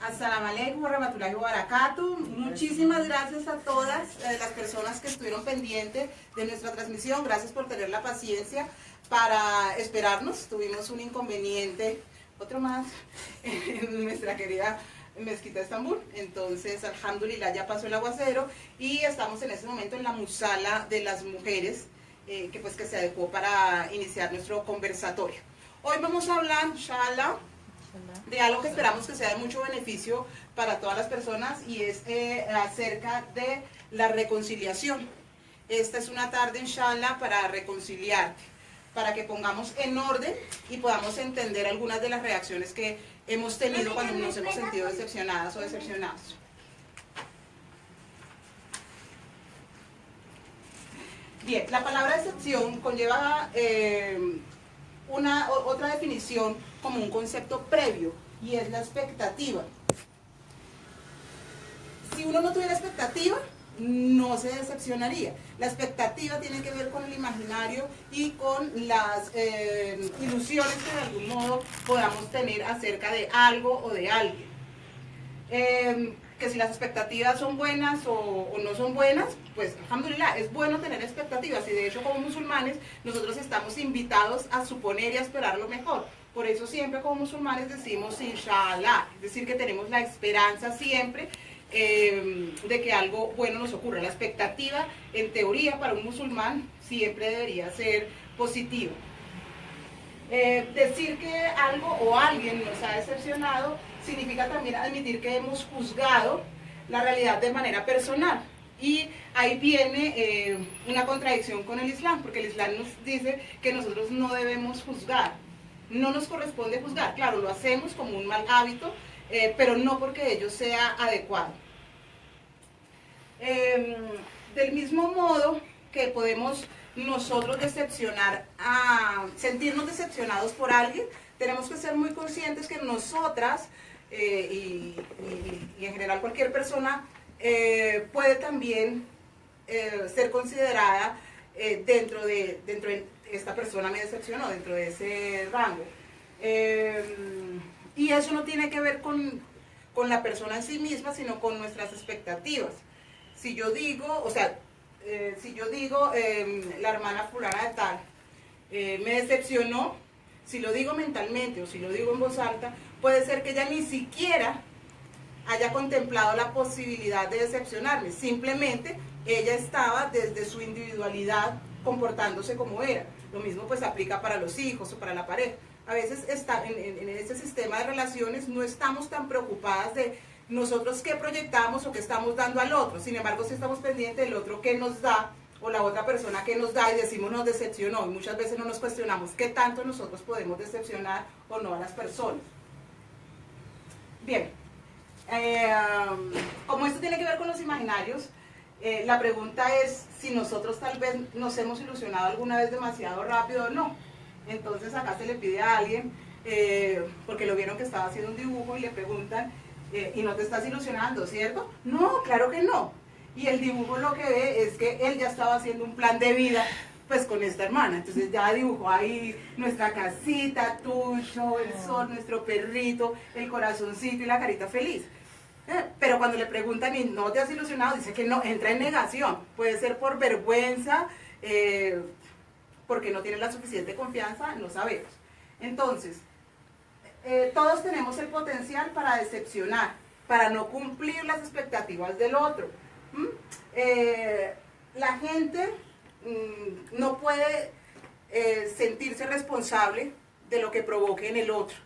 As-salamu alaykum wa rahmatullahi wa barakatuh. Muchísimas gracias a todas las personas que estuvieron pendientes de nuestra transmisión. Gracias por tener la paciencia para esperarnos. Tuvimos un inconveniente, otro más, en nuestra querida Mezquita de Estambul. Entonces, alhamdulillah, ya pasó el aguacero y estamos en este momento en la musala de las mujeres, que se adecuó para iniciar nuestro conversatorio. Hoy vamos a hablar, inshallah, de algo que esperamos que sea de mucho beneficio para todas las personas, y es acerca de la reconciliación. Esta es una tarde, inshallah, para reconciliarte, para que pongamos en orden y podamos entender algunas de las reacciones que hemos tenido cuando nos hemos sentido decepcionadas o decepcionados. Bien, la palabra decepción conlleva otra definición como un concepto previo, y es la expectativa. Si uno no tuviera expectativa, no se decepcionaría. La expectativa tiene que ver con el imaginario y con las ilusiones que de algún modo podamos tener acerca de algo o de alguien. Que si las expectativas son buenas o no son buenas, pues alhamdulillah, es bueno tener expectativas, y de hecho como musulmanes nosotros estamos invitados a suponer y a esperar lo mejor. Por eso siempre como musulmanes decimos inshallah, es decir, que tenemos la esperanza siempre de que algo bueno nos ocurra. La expectativa, en teoría, para un musulmán siempre debería ser positiva. Decir que algo o alguien nos ha decepcionado significa también admitir que hemos juzgado la realidad de manera personal. Y ahí viene una contradicción con el Islam, porque el Islam nos dice que nosotros no debemos juzgar. No nos corresponde juzgar. Claro, lo hacemos como un mal hábito, pero no porque ello sea adecuado. Del mismo modo que podemos nosotros sentirnos decepcionados por alguien, tenemos que ser muy conscientes que nosotras y en general cualquier persona puede también ser considerada dentro de esta persona me decepcionó, dentro de ese rango. Y eso no tiene que ver con la persona en sí misma, sino con nuestras expectativas. Si yo digo, la hermana fulana de tal me decepcionó, si lo digo mentalmente o si lo digo en voz alta, puede ser que ella ni siquiera haya contemplado la posibilidad de decepcionarme. Simplemente ella estaba desde su individualidad comportándose como era. Lo mismo pues aplica para los hijos o para la pareja. A veces en ese sistema de relaciones no estamos tan preocupadas de nosotros qué proyectamos o qué estamos dando al otro. Sin embargo, sí estamos pendientes del otro qué nos da, o la otra persona que nos da, y decimos nos decepcionó, y muchas veces no nos cuestionamos qué tanto nosotros podemos decepcionar o no a las personas. Bien, como esto tiene que ver con los imaginarios, la pregunta es si nosotros tal vez nos hemos ilusionado alguna vez demasiado rápido o no. Entonces acá se le pide a alguien, porque lo vieron que estaba haciendo un dibujo, y le preguntan, y no te estás ilusionando, ¿cierto? No, claro que no. Y el dibujo lo que ve es que él ya estaba haciendo un plan de vida pues con esta hermana. Entonces ya dibujó ahí nuestra casita, tuyo, el sol, nuestro perrito, el corazoncito y la carita feliz. Pero cuando le preguntan y no te has ilusionado, dice que no, entra en negación. Puede ser por vergüenza, porque no tiene la suficiente confianza, no sabemos. Entonces, todos tenemos el potencial para decepcionar, para no cumplir las expectativas del otro. La gente no puede sentirse responsable de lo que provoque en el otro.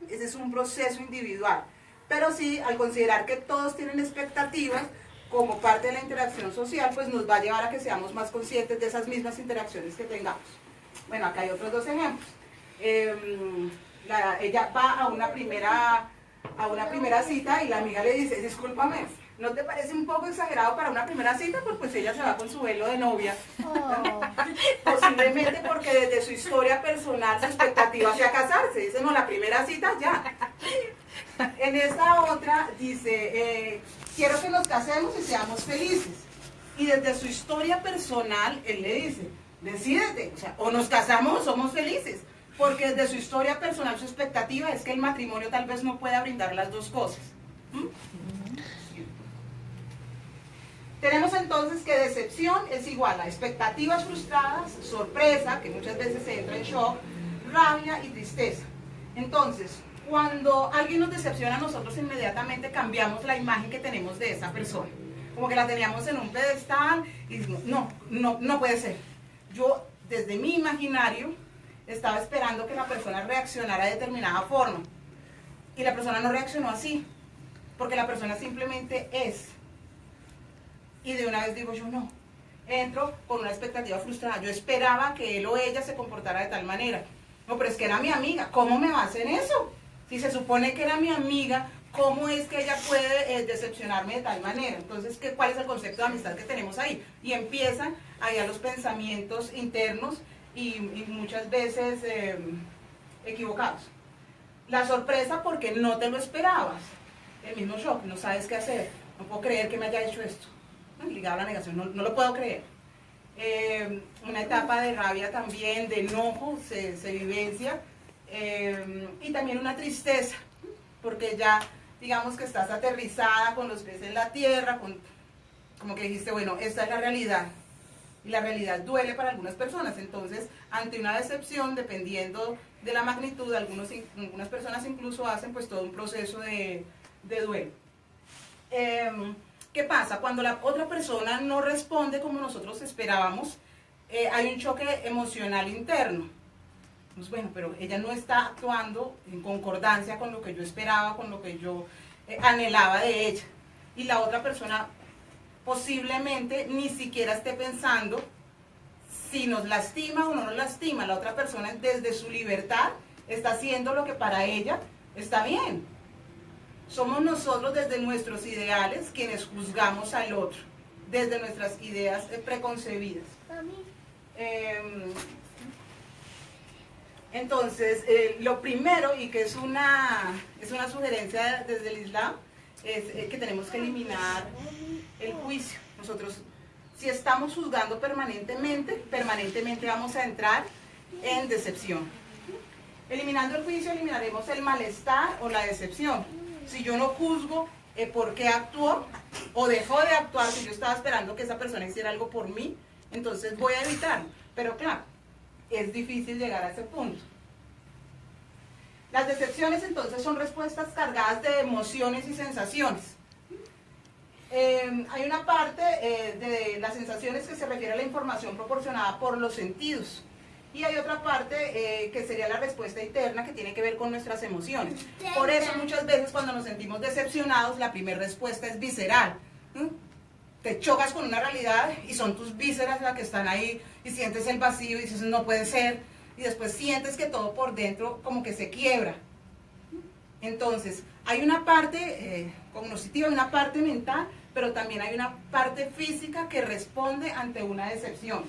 Ese es un proceso individual. Pero sí, al considerar que todos tienen expectativas como parte de la interacción social, pues nos va a llevar a que seamos más conscientes de esas mismas interacciones que tengamos. Bueno, acá hay otros dos ejemplos. Ella va a una primera cita y la amiga le dice, discúlpame, ¿no te parece un poco exagerado para una primera cita? Pues ella se va con su velo de novia. Oh. Posiblemente porque desde su historia personal su expectativa sea casarse. Dice, no, la primera cita ya. En esta otra dice, quiero que nos casemos y seamos felices. Y desde su historia personal él le dice, decídete, o nos casamos o somos felices. Porque desde su historia personal su expectativa es que el matrimonio tal vez no pueda brindar las dos cosas. ¿Mm? Tenemos entonces que decepción es igual a expectativas frustradas, sorpresa, que muchas veces se entra en shock, rabia y tristeza. Entonces, cuando alguien nos decepciona, nosotros inmediatamente cambiamos la imagen que tenemos de esa persona. Como que la teníamos en un pedestal y decimos, no puede ser. Yo, desde mi imaginario, estaba esperando que la persona reaccionara de determinada forma. Y la persona no reaccionó así, porque la persona simplemente es. Y de una vez digo yo, no. Entro con una expectativa frustrada. Yo esperaba que él o ella se comportara de tal manera. No, pero es que era mi amiga. ¿Cómo me va a hacer eso? Si se supone que era mi amiga, ¿cómo es que ella puede decepcionarme de tal manera? Entonces, ¿cuál es el concepto de amistad que tenemos ahí? Y empiezan ahí a los pensamientos internos y muchas veces equivocados. La sorpresa porque no te lo esperabas. El mismo shock, no sabes qué hacer. No puedo creer que me haya hecho esto. Ligado a la negación, no lo puedo creer. Una etapa de rabia también, de enojo, se vivencia. Y también una tristeza, porque ya digamos que estás aterrizada con los pies en la tierra, como que dijiste, bueno, esta es la realidad. Y la realidad duele para algunas personas. Entonces, ante una decepción, dependiendo de la magnitud, algunas personas incluso hacen pues todo un proceso de duelo. ¿Qué pasa? Cuando la otra persona no responde como nosotros esperábamos, hay un choque emocional interno. Pues bueno, pero ella no está actuando en concordancia con lo que yo esperaba, con lo que yo anhelaba de ella. Y la otra persona posiblemente ni siquiera esté pensando si nos lastima o no nos lastima. La otra persona desde su libertad está haciendo lo que para ella está bien. Somos nosotros desde nuestros ideales quienes juzgamos al otro, desde nuestras ideas preconcebidas. Entonces, lo primero, y que es una sugerencia desde el Islam, es que tenemos que eliminar el juicio. Nosotros, si estamos juzgando permanentemente vamos a entrar en decepción. Eliminando el juicio, eliminaremos el malestar o la decepción. Si yo no juzgo por qué actuó o dejó de actuar, si yo estaba esperando que esa persona hiciera algo por mí, entonces voy a evitarlo. Pero claro, es difícil llegar a ese punto. Las decepciones entonces son respuestas cargadas de emociones y sensaciones. Hay una parte de las sensaciones que se refiere a la información proporcionada por los sentidos. Y hay otra parte que sería la respuesta interna, que tiene que ver con nuestras emociones. Por eso muchas veces cuando nos sentimos decepcionados, la primera respuesta es visceral. Te chocas con una realidad y son tus vísceras las que están ahí y sientes el vacío y dices no puede ser. Y después sientes que todo por dentro como que se quiebra. Entonces, hay una parte cognitiva, una parte mental, pero también hay una parte física que responde ante una decepción.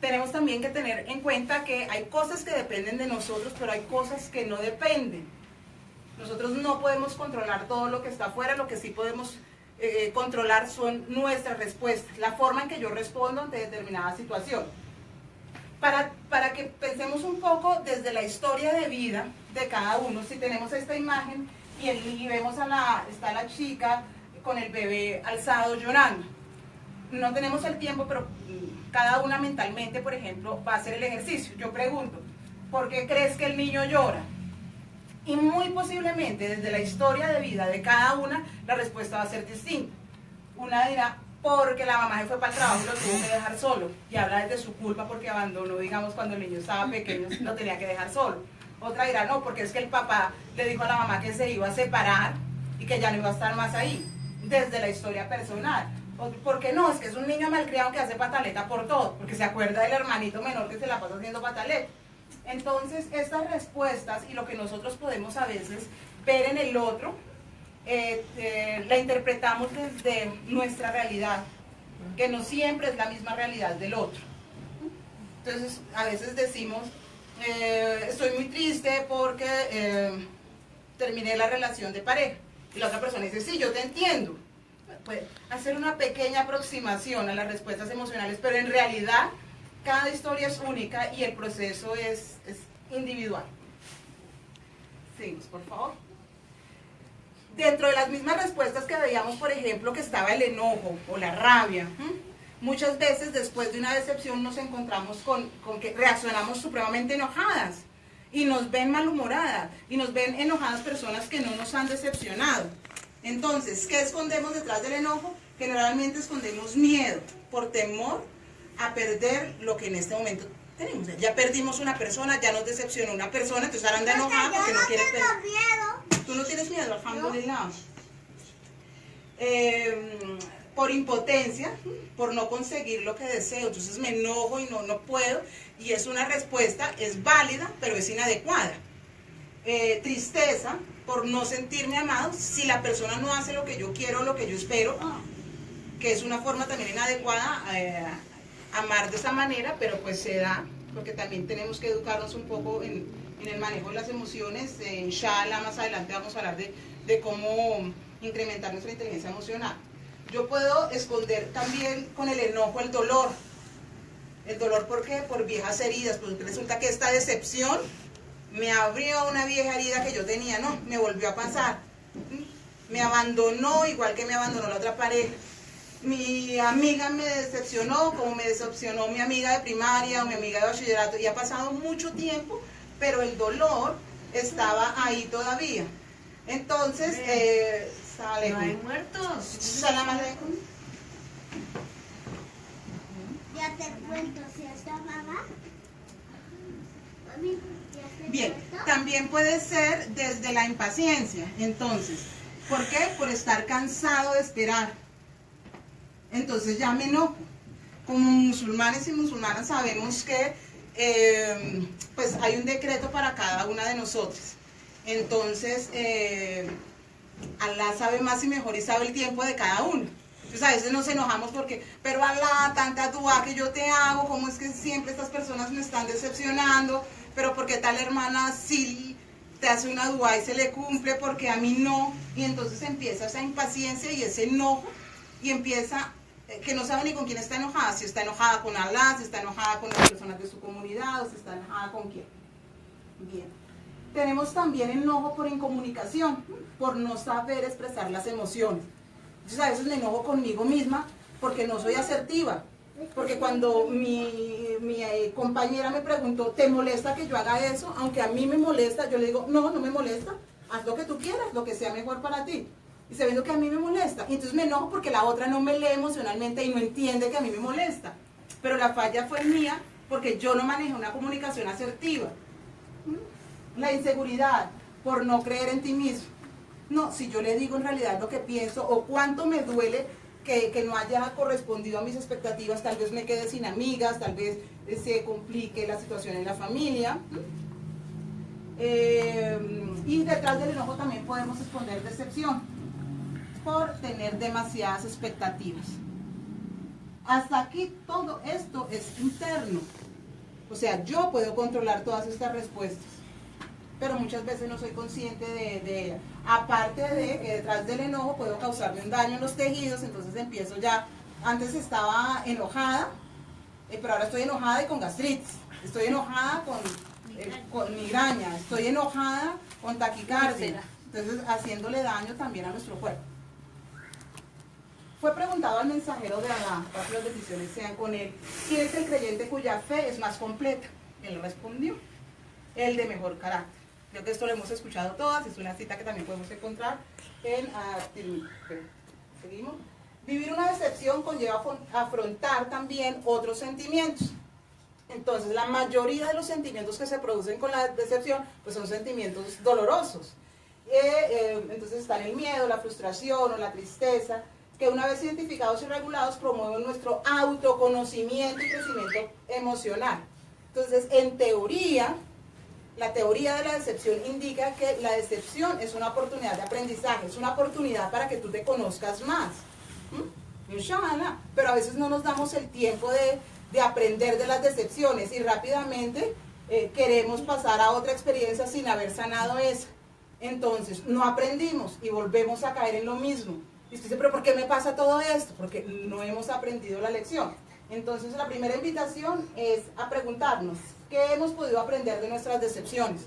Tenemos también que tener en cuenta que hay cosas que dependen de nosotros, pero hay cosas que no dependen. Nosotros no podemos controlar todo lo que está afuera, lo que sí podemos controlar son nuestras respuestas, la forma en que yo respondo ante determinada situación. Para que pensemos un poco desde la historia de vida de cada uno, si tenemos esta imagen y vemos está la chica con el bebé alzado llorando. No tenemos el tiempo, pero cada una mentalmente, por ejemplo, va a hacer el ejercicio. Yo pregunto, ¿por qué crees que el niño llora? Y muy posiblemente, desde la historia de vida de cada una, la respuesta va a ser distinta. Una dirá, porque la mamá se fue para el trabajo y lo tuvo que dejar solo. Y habla desde su culpa porque abandonó, digamos, cuando el niño estaba pequeño, lo tenía que dejar solo. Otra dirá, no, porque es que el papá le dijo a la mamá que se iba a separar y que ya no iba a estar más ahí. Desde la historia personal. Porque no, es que es un niño malcriado que hace pataleta por todo, porque se acuerda del hermanito menor que se la pasa haciendo pataleta. Entonces, estas respuestas y lo que nosotros podemos a veces ver en el otro, la interpretamos desde nuestra realidad, que no siempre es la misma realidad del otro. Entonces, a veces decimos, estoy muy triste porque terminé la relación de pareja. Y la otra persona dice, sí, yo te entiendo. Puede hacer una pequeña aproximación a las respuestas emocionales, pero en realidad cada historia es única y el proceso es individual. Seguimos, por favor. Dentro de las mismas respuestas que veíamos, por ejemplo, que estaba el enojo o la rabia, muchas veces después de una decepción nos encontramos con que reaccionamos supremamente enojadas y nos ven malhumoradas y nos ven enojadas personas que no nos han decepcionado. Entonces, ¿qué escondemos detrás del enojo? Generalmente escondemos miedo por temor a perder lo que en este momento tenemos. Ya perdimos una persona, ya nos decepcionó una persona, entonces ahora anda enojada porque no quiere perder. ¿Tú no tienes miedo? Alhamdulillah. Por impotencia, por no conseguir lo que deseo, entonces me enojo y no puedo, y es una respuesta, es válida, pero es inadecuada. Tristeza, por no sentirme amado, si la persona no hace lo que yo quiero, lo que yo espero, que es una forma también inadecuada, amar de esa manera, pero pues se da, porque también tenemos que educarnos un poco en el manejo de las emociones. Inshallah, más adelante vamos a hablar de cómo incrementar nuestra inteligencia emocional. Yo puedo esconder también con el enojo el dolor. ¿El dolor por qué? Por viejas heridas, porque resulta que esta decepción me abrió una vieja herida que yo tenía, no, me volvió a pasar. Me abandonó igual que me abandonó la otra pareja. Mi amiga me decepcionó como me decepcionó mi amiga de primaria o mi amiga de bachillerato, y ha pasado mucho tiempo, pero el dolor estaba ahí todavía. Entonces, no hay muertos. Salam aleikum. Ya te cuento, ¿cierto, mamá? Mami, ¿ya te Bien, cuento? también puede ser desde la impaciencia. Entonces, ¿por qué? Por estar cansado de esperar. Entonces ya me enojo. Como musulmanes y musulmanas sabemos que pues hay un decreto para cada una de nosotros. Entonces, Alá sabe más y mejor y sabe el tiempo de cada uno. Entonces a veces nos enojamos porque, pero Alá, tanta dua que yo te hago, ¿cómo es que siempre estas personas me están decepcionando? Pero porque tal hermana sí te hace una dua y se le cumple, porque a mí no. Y entonces empieza esa impaciencia y ese enojo, y empieza que no sabe ni con quién está enojada, si está enojada con Alá, si está enojada con las personas de su comunidad, o si está enojada con quién. Bien. Tenemos también enojo por incomunicación, por no saber expresar las emociones. Entonces a veces me enojo conmigo misma porque no soy asertiva. Porque cuando mi compañera me preguntó, ¿te molesta que yo haga eso? Aunque a mí me molesta, yo le digo, no me molesta, haz lo que tú quieras, lo que sea mejor para ti. Y sabiendo que a mí me molesta. Y entonces me enojo porque la otra no me lee emocionalmente y no entiende que a mí me molesta. Pero la falla fue mía porque yo no manejé una comunicación asertiva. La inseguridad, por no creer en ti mismo. No, si yo le digo en realidad lo que pienso o cuánto me duele que no haya correspondido a mis expectativas, tal vez me quede sin amigas, tal vez se complique la situación en la familia. Y detrás del enojo también podemos esconder decepción por tener demasiadas expectativas. Hasta aquí todo esto es interno. O sea, yo puedo controlar todas estas respuestas, pero muchas veces no soy consciente de ella. Aparte de que detrás del enojo puedo causarme un daño en los tejidos, entonces empiezo ya, antes estaba enojada, pero ahora estoy enojada y con gastritis, estoy enojada con migraña, estoy enojada con taquicardia, entonces haciéndole daño también a nuestro cuerpo. Fue preguntado al mensajero de Alá, para que las decisiones sean con él, ¿quién es el creyente cuya fe es más completa? Él respondió, el de mejor carácter. Creo que esto lo hemos escuchado todas, es una cita que también podemos encontrar en seguimos. Vivir una decepción conlleva afrontar también otros sentimientos. Entonces, la mayoría de los sentimientos que se producen con la decepción, pues son sentimientos dolorosos. Entonces están el miedo, la frustración o la tristeza, que una vez identificados y regulados promueven nuestro autoconocimiento y crecimiento emocional. Entonces, en teoría, la teoría de la decepción indica que la decepción es una oportunidad de aprendizaje, es una oportunidad para que tú te conozcas más. Inshallah. Pero a veces no nos damos el tiempo de aprender de las decepciones y rápidamente queremos pasar a otra experiencia sin haber sanado esa. Entonces, no aprendimos y volvemos a caer en lo mismo. Y usted dice, ¿pero por qué me pasa todo esto? Porque no hemos aprendido la lección. Entonces, la primera invitación es a preguntarnos, ¿qué hemos podido aprender de nuestras decepciones?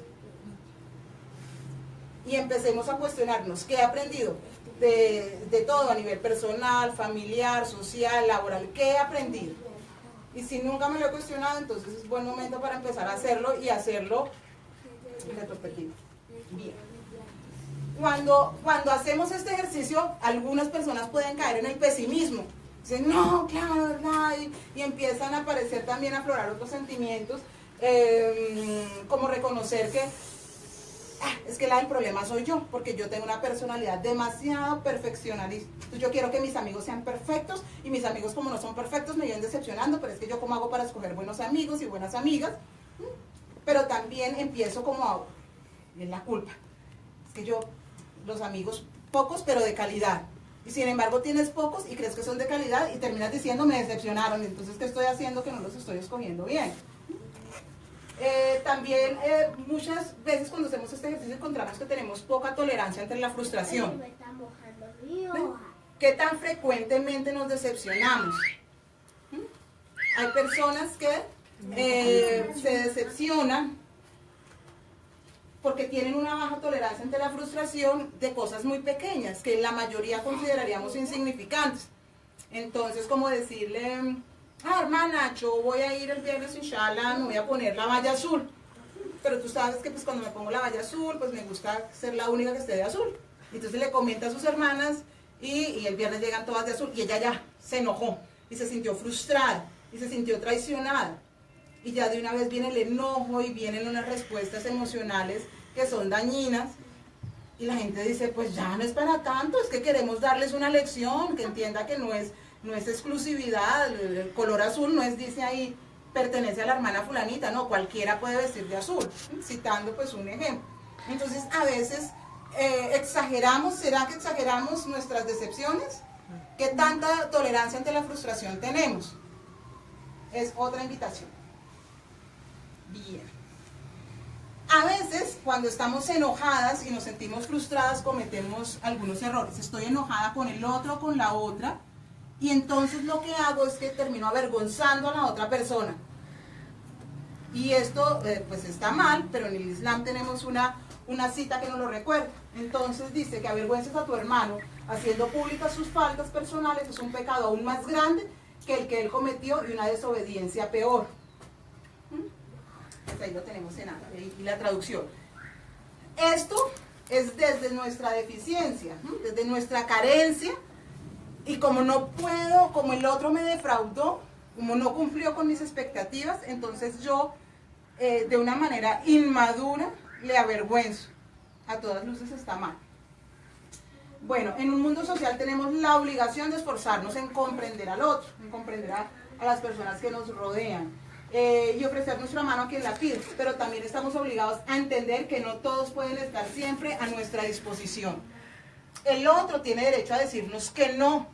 y empecemos a cuestionarnos qué he aprendido de todo a nivel personal, familiar, social, laboral, qué he aprendido. Y si nunca me lo he cuestionado, entonces es buen momento para empezar a hacerlo y hacerlo retrospectivo. Bien. Cuando hacemos este ejercicio, algunas personas pueden caer en el pesimismo. Dicen, no, claro, ¿verdad? Y empiezan a aparecer también, a aflorar otros sentimientos, como reconocer que es que el problema soy yo, porque yo tengo una personalidad demasiado perfeccionalista. Entonces yo quiero que mis amigos sean perfectos, y mis amigos, como no son perfectos, me vienen decepcionando, pero es que yo cómo hago para escoger buenos amigos y buenas amigas. Pero también empiezo como es la culpa. Es que yo, los amigos pocos, pero de calidad. Y sin embargo tienes pocos y crees que son de calidad y terminas diciendo, me decepcionaron, entonces ¿qué estoy haciendo que no los estoy escogiendo bien? También muchas veces cuando hacemos este ejercicio encontramos que tenemos poca tolerancia ante la frustración. ¿Qué tan frecuentemente nos decepcionamos? Hay personas que se decepcionan porque tienen una baja tolerancia ante la frustración de cosas muy pequeñas, que la mayoría consideraríamos insignificantes. Entonces, como decirle, hermana, yo voy a ir el viernes, inshallah, me voy a poner la malla azul. Pero tú sabes que pues cuando me pongo la malla azul, pues me gusta ser la única que esté de azul. Entonces le comenta a sus hermanas y el viernes llegan todas de azul y ella ya se enojó y se sintió frustrada y se sintió traicionada. Y ya de una vez viene el enojo y vienen unas respuestas emocionales que son dañinas. Y la gente dice, pues ya no es para tanto, es que queremos darles una lección, que entienda que no es exclusividad, el color azul no es, dice ahí, pertenece a la hermana fulanita, no, cualquiera puede vestir de azul, citando pues un ejemplo. Entonces a veces exageramos, ¿será que exageramos nuestras decepciones? ¿Qué tanta tolerancia ante la frustración tenemos? Es otra invitación. Bien. A veces, cuando estamos enojadas y nos sentimos frustradas, cometemos algunos errores. Estoy enojada con el otro, con la otra, y entonces lo que hago es que termino avergonzando a la otra persona. Y esto, pues está mal, pero en el Islam tenemos una cita que nos lo recuerda. Entonces dice que avergüences a tu hermano haciendo públicas sus faltas personales es un pecado aún más grande que el que él cometió y una desobediencia peor. Pues ahí lo tenemos en árabe y la traducción. Esto es desde nuestra deficiencia, desde nuestra carencia, y como no puedo, como el otro me defraudó, como no cumplió con mis expectativas, entonces yo de una manera inmadura le avergüenzo. A todas luces está mal. Bueno, en un mundo social tenemos la obligación de esforzarnos en comprender al otro, en comprender a las personas que nos rodean. Y ofrecer nuestra mano a quien la pide, pero también estamos obligados a entender que no todos pueden estar siempre a nuestra disposición. El otro tiene derecho a decirnos que no.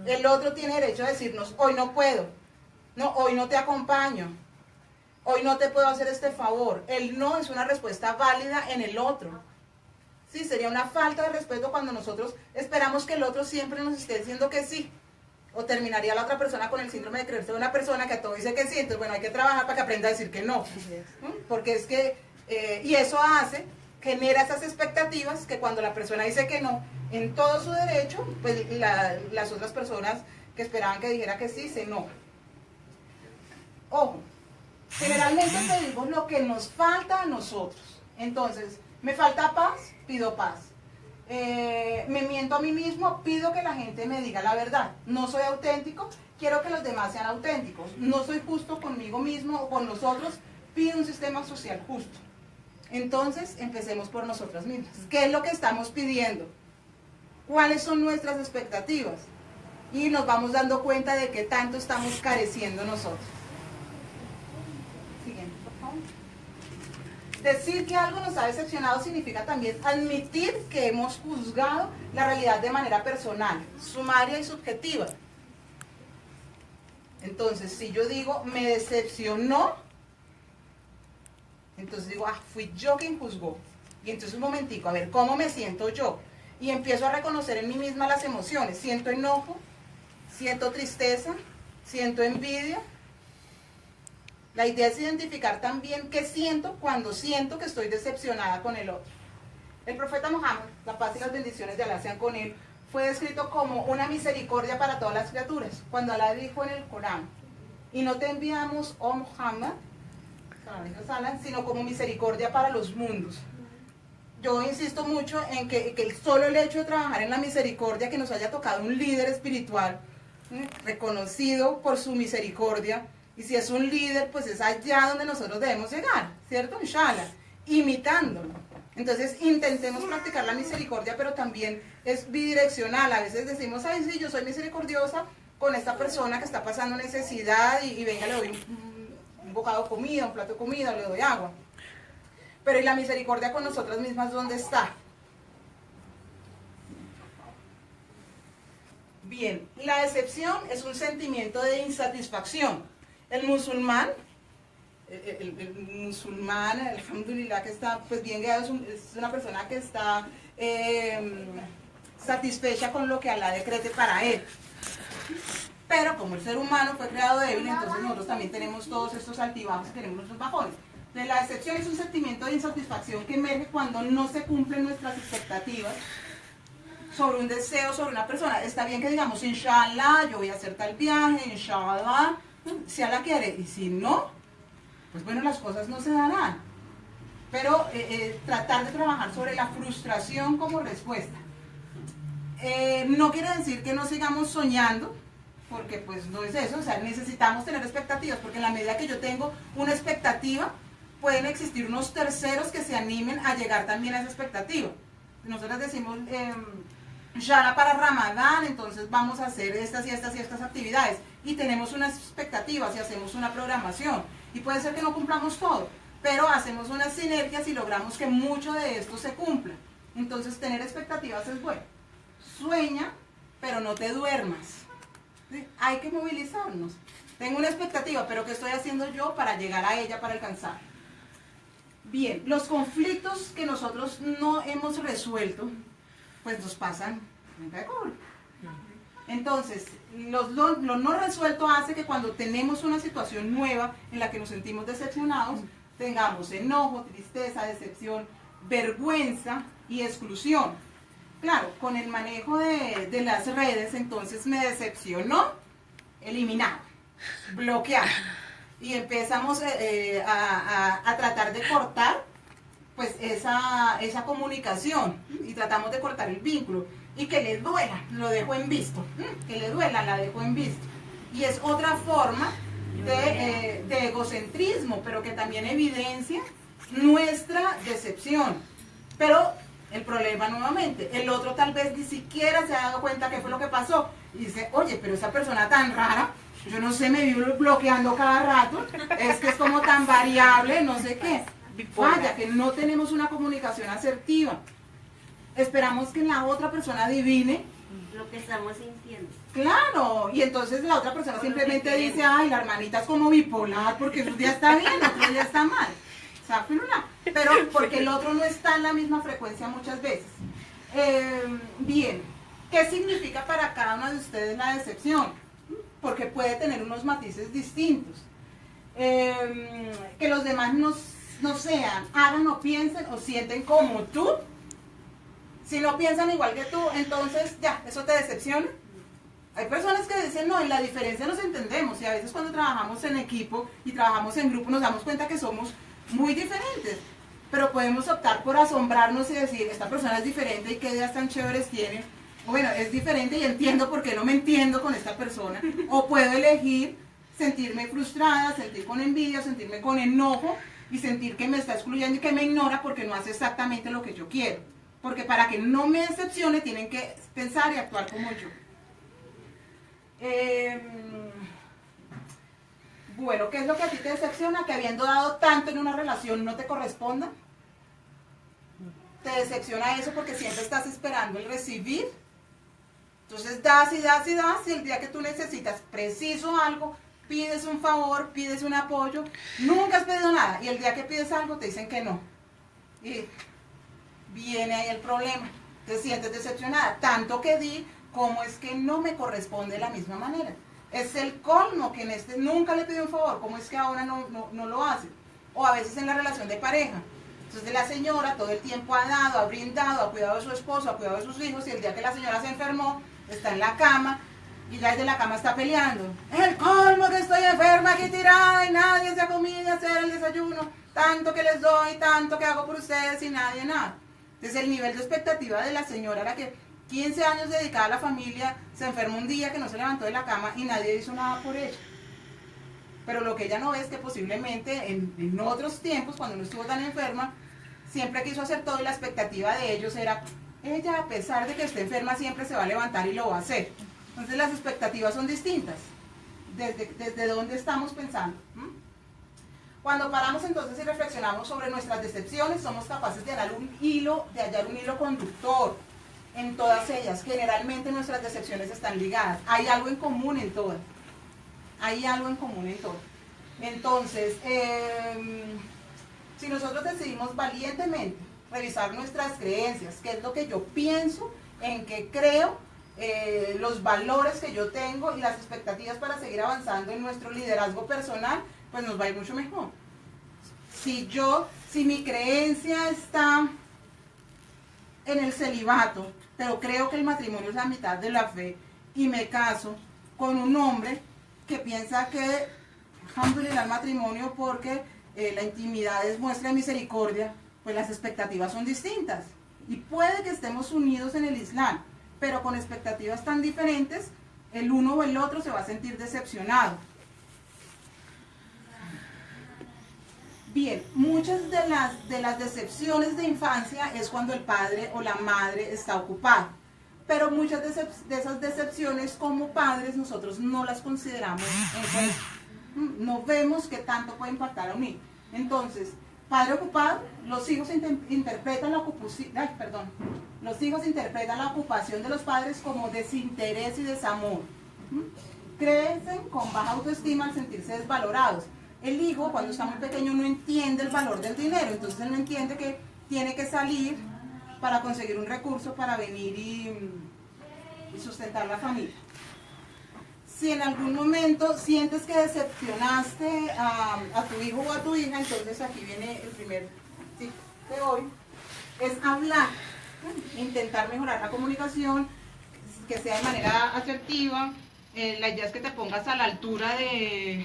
El otro tiene derecho a decirnos, hoy no puedo, no, hoy no te acompaño, hoy no te puedo hacer este favor. El no es una respuesta válida en el otro. Sí, sería una falta de respeto cuando nosotros esperamos que el otro siempre nos esté diciendo que sí. O terminaría la otra persona con el síndrome de creerse una persona que a todo dice que sí. Entonces, bueno, hay que trabajar para que aprenda a decir que no. Porque es que, y eso genera esas expectativas que cuando la persona dice que no, en todo su derecho, pues las otras personas que esperaban que dijera que sí, se enojan. Ojo, generalmente pedimos lo que nos falta a nosotros. Entonces, me falta paz, pido paz. Me miento a mí mismo, pido que la gente me diga la verdad. No soy auténtico, quiero que los demás sean auténticos. No soy justo conmigo mismo o con los otros, pido un sistema social justo. Entonces, empecemos por nosotras mismas. ¿Qué es lo que estamos pidiendo? ¿Cuáles son nuestras expectativas? Y nos vamos dando cuenta de qué tanto estamos careciendo nosotros. Siguiente, por favor. Decir que algo nos ha decepcionado significa también admitir que hemos juzgado la realidad de manera personal, sumaria y subjetiva. Entonces, si yo digo, me decepcionó, entonces digo, fui yo quien juzgó. Y entonces un momentico, a ver, ¿cómo me siento yo? Y empiezo a reconocer en mí misma las emociones. Siento enojo, siento tristeza, siento envidia. La idea es identificar también qué siento cuando siento que estoy decepcionada con el otro. El profeta Muhammad, la paz y las bendiciones de Alá sean con él, fue descrito como una misericordia para todas las criaturas. Cuando Alá dijo en el Corán, y no te enviamos, oh Muhammad, sino como misericordia para los mundos. Yo insisto mucho en que solo el hecho de trabajar en la misericordia, que nos haya tocado un líder espiritual, reconocido por su misericordia, y si es un líder, pues es allá donde nosotros debemos llegar, ¿cierto? Inshallah, imitándolo. Entonces intentemos practicar la misericordia, pero también es bidireccional. A veces decimos, ay, sí, yo soy misericordiosa con esta persona que está pasando necesidad y venga, le doy un bocado de comida, un plato de comida, le doy agua. Pero ¿y la misericordia con nosotras mismas dónde está? Bien, la decepción es un sentimiento de insatisfacción. El musulmán, alhamdulillah, que está pues bien guiado, es una persona que está satisfecha con lo que Alá decrete para él. Pero como el ser humano fue creado débil, entonces nosotros también tenemos todos estos altibajos y tenemos nuestros bajones. Entonces, la decepción es un sentimiento de insatisfacción que emerge cuando no se cumplen nuestras expectativas sobre un deseo, sobre una persona. Está bien que digamos, inshallah, yo voy a hacer tal viaje, inshallah, si Allah quiere, y si no, pues bueno, las cosas no se darán. Pero tratar de trabajar sobre la frustración como respuesta. No quiere decir que no sigamos soñando, porque pues no es eso, o sea, necesitamos tener expectativas, porque en la medida que yo tengo una expectativa, pueden existir unos terceros que se animen a llegar también a esa expectativa. Nosotros decimos, inshallah para Ramadán, entonces vamos a hacer estas y estas y estas actividades, y tenemos unas expectativas y hacemos una programación, y puede ser que no cumplamos todo, pero hacemos unas sinergias y logramos que mucho de esto se cumpla. Entonces tener expectativas es bueno. Sueña, pero no te duermas. ¿Sí? Hay que movilizarnos. Tengo una expectativa, pero ¿qué estoy haciendo yo para llegar a ella, para alcanzar? Bien, los conflictos que nosotros no hemos resuelto, pues nos pasan frente de cobre. Entonces, lo no resuelto hace que cuando tenemos una situación nueva en la que nos sentimos decepcionados, tengamos enojo, tristeza, decepción, vergüenza y exclusión. Claro, con el manejo de las redes, entonces me decepcionó, eliminado, bloqueado. Y empezamos a tratar de cortar pues esa comunicación y tratamos de cortar el vínculo. Y que le duela, lo dejo en visto. Que le duela, la dejo en visto. Y es otra forma de egocentrismo, pero que también evidencia nuestra decepción. Pero el problema nuevamente, el otro tal vez ni siquiera se ha dado cuenta qué fue lo que pasó. Y dice, oye, pero esa persona tan rara, yo no sé, me vivo bloqueando cada rato, es que es como tan variable, no sé qué. Vaya, que no tenemos una comunicación asertiva. Esperamos que la otra persona adivine lo que estamos sintiendo. Claro, y entonces la otra persona simplemente dice, ay, la hermanita es como bipolar, porque un día está bien, otro día está mal. Pero porque el otro no está en la misma frecuencia muchas veces. Bien, ¿qué significa para cada uno de ustedes la decepción? Porque puede tener unos matices distintos. Que los demás no sean, hagan o piensen o sienten como tú. Si no piensan igual que tú, entonces ya, eso te decepciona. Hay personas que dicen, no, en la diferencia nos entendemos, y a veces cuando trabajamos en equipo y trabajamos en grupo nos damos cuenta que somos muy diferentes, pero podemos optar por asombrarnos y decir, esta persona es diferente y qué ideas tan chéveres tiene. O bueno, es diferente y entiendo por qué no me entiendo con esta persona. O puedo elegir sentirme frustrada, sentir con envidia, sentirme con enojo y sentir que me está excluyendo y que me ignora porque no hace exactamente lo que yo quiero. Porque para que no me decepcione tienen que pensar y actuar como yo. Bueno, ¿qué es lo que a ti te decepciona? Que habiendo dado tanto en una relación no te corresponda. Te decepciona eso porque siempre estás esperando el recibir. Entonces das y das y das, y el día que tú necesitas preciso algo, pides un favor, pides un apoyo, nunca has pedido nada, y el día que pides algo te dicen que no. Y viene ahí el problema, te sientes decepcionada, tanto que di, ¿cómo es que no me corresponde de la misma manera? Es el colmo que en nunca le pidió un favor, ¿cómo es que ahora no lo hace? O a veces en la relación de pareja, Entonces la señora todo el tiempo ha dado, ha brindado, ha cuidado de su esposo, ha cuidado de sus hijos, y el día que la señora se enfermó, está en la cama, y ya desde la cama está peleando. Es el colmo que estoy enferma aquí tirada y nadie se ha comido a hacer el desayuno, tanto que les doy, tanto que hago por ustedes y nadie nada. Entonces el nivel de expectativa de la señora era que 15 años dedicada a la familia, se enfermó un día que no se levantó de la cama y nadie hizo nada por ella. Pero lo que ella no ve es que posiblemente en otros tiempos, cuando no estuvo tan enferma, siempre quiso hacer todo y la expectativa de ellos era, ella a pesar de que esté enferma siempre se va a levantar y lo va a hacer. Entonces las expectativas son distintas, desde dónde estamos pensando. Cuando paramos entonces y reflexionamos sobre nuestras decepciones, somos capaces de hallar un hilo conductor en todas ellas. Generalmente nuestras decepciones están ligadas, hay algo en común en todas. Hay algo en común en todo. Entonces, si nosotros decidimos valientemente revisar nuestras creencias, qué es lo que yo pienso, en qué creo, los valores que yo tengo y las expectativas para seguir avanzando en nuestro liderazgo personal, pues nos va a ir mucho mejor. Si mi creencia está en el celibato, pero creo que el matrimonio es la mitad de la fe, y me caso con un hombre que piensa que alhamdulillah el matrimonio porque la intimidad es muestra de misericordia, pues las expectativas son distintas. Y puede que estemos unidos en el Islam, pero con expectativas tan diferentes, el uno o el otro se va a sentir decepcionado. Bien, muchas de las decepciones de infancia es cuando el padre o la madre está ocupado. Pero muchas de esas decepciones como padres nosotros no las consideramos en cuenta. No vemos qué tanto puede impactar a un hijo. Entonces, padre ocupado, los hijos interpretan la ocupación de los padres como desinterés y desamor. Crecen con baja autoestima al sentirse desvalorados. El hijo cuando está muy pequeño no entiende el valor del dinero, entonces él no entiende que tiene que salir para conseguir un recurso para venir y sustentar la familia. Si en algún momento sientes que decepcionaste a tu hijo o a tu hija, entonces aquí viene el primer tip de hoy, es hablar, intentar mejorar la comunicación, que sea de manera asertiva. La idea es que te pongas a la altura del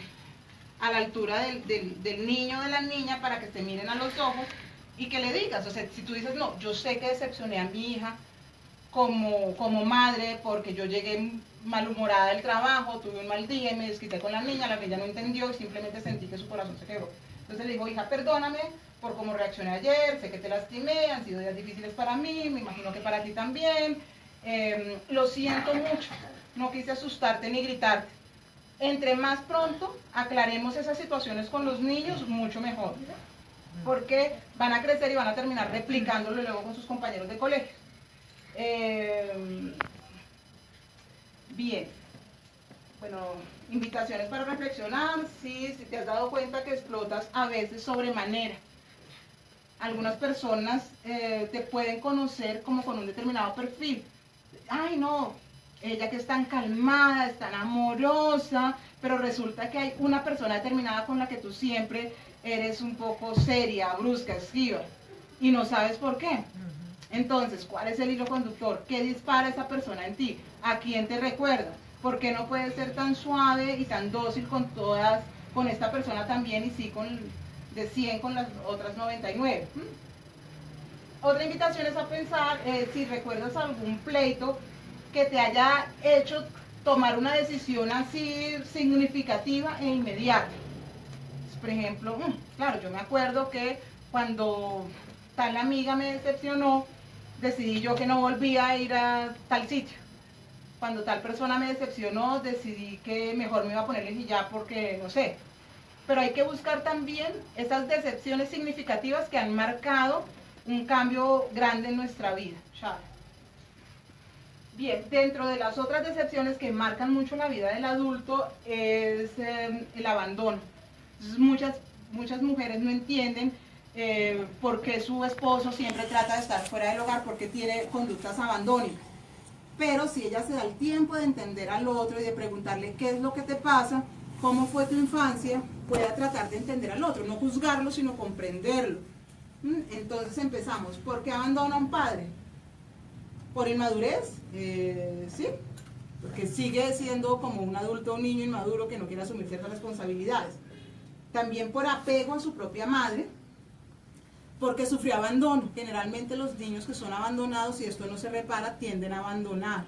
niño o de la niña para que te miren a los ojos y que le digas, o sea, si tú dices, no, yo sé que decepcioné a mi hija como madre porque yo llegué malhumorada del trabajo, tuve un mal día y me desquité con la niña no entendió y simplemente sentí que su corazón se quebró. Entonces le digo, hija, perdóname por cómo reaccioné ayer, sé que te lastimé, han sido días difíciles para mí, me imagino que para ti también, lo siento mucho, no quise asustarte ni gritarte. Entre más pronto aclaremos esas situaciones con los niños, mucho mejor. Porque van a crecer y van a terminar replicándolo luego con sus compañeros de colegio. Bien. Bueno, invitaciones para reflexionar. Si te has dado cuenta que explotas a veces sobremanera. Algunas personas te pueden conocer como con un determinado perfil. Ay, no, ella que es tan calmada, es tan amorosa, pero resulta que hay una persona determinada con la que tú siempre eres un poco seria, brusca, esquiva, y no sabes por qué. Entonces, ¿cuál es el hilo conductor? ¿Qué dispara esa persona en ti? ¿A quién te recuerda? ¿Por qué no puedes ser tan suave y tan dócil con todas, con esta persona también y sí de 100 con las otras 99? Otra invitación es a pensar si recuerdas algún pleito que te haya hecho tomar una decisión así significativa e inmediata. Por ejemplo, claro, yo me acuerdo que cuando tal amiga me decepcionó, decidí yo que no volvía a ir a tal sitio. Cuando tal persona me decepcionó, decidí que mejor me iba a poner el hijab porque, no sé. Pero hay que buscar también esas decepciones significativas que han marcado un cambio grande en nuestra vida. Bien, dentro de las otras decepciones que marcan mucho la vida del adulto es el abandono. Entonces, muchas mujeres no entienden por qué su esposo siempre trata de estar fuera del hogar, porque tiene conductas abandónicas. Pero si ella se da el tiempo de entender al otro y de preguntarle qué es lo que te pasa, cómo fue tu infancia, puede tratar de entender al otro, no juzgarlo, sino comprenderlo. Entonces empezamos. ¿Por qué abandona a un padre? ¿Por inmadurez? Sí, porque sigue siendo como un adulto, un niño inmaduro que no quiere asumir ciertas responsabilidades. También por apego a su propia madre, porque sufrió abandono. Generalmente los niños que son abandonados, si esto no se repara, tienden a abandonar.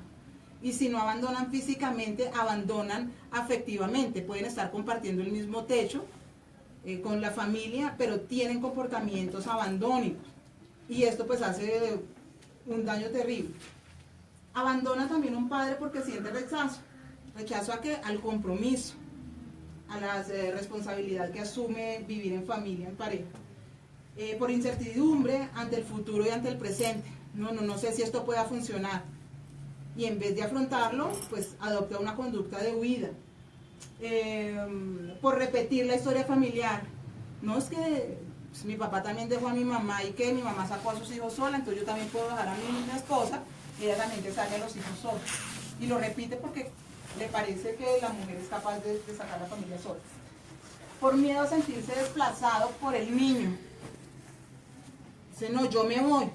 Y si no abandonan físicamente, abandonan afectivamente. Pueden estar compartiendo el mismo techo con la familia, pero tienen comportamientos abandónicos. Y esto pues hace un daño terrible. Abandona también un padre porque siente rechazo. ¿Rechazo a qué? Al compromiso, a la responsabilidad que asume vivir en familia, en pareja. Por incertidumbre ante el futuro y ante el presente. No sé si esto pueda funcionar. Y en vez de afrontarlo, pues adopta una conducta de huida. Por repetir la historia familiar. No es que pues, mi papá también dejó a mi mamá y que mi mamá sacó a sus hijos sola, entonces yo también puedo dejar a mi esposa y ella también que saque a los hijos solos. Y lo repite porque le parece que la mujer es capaz de sacar a la familia sola. Por miedo a sentirse desplazado por el niño. Dice, no, yo me voy.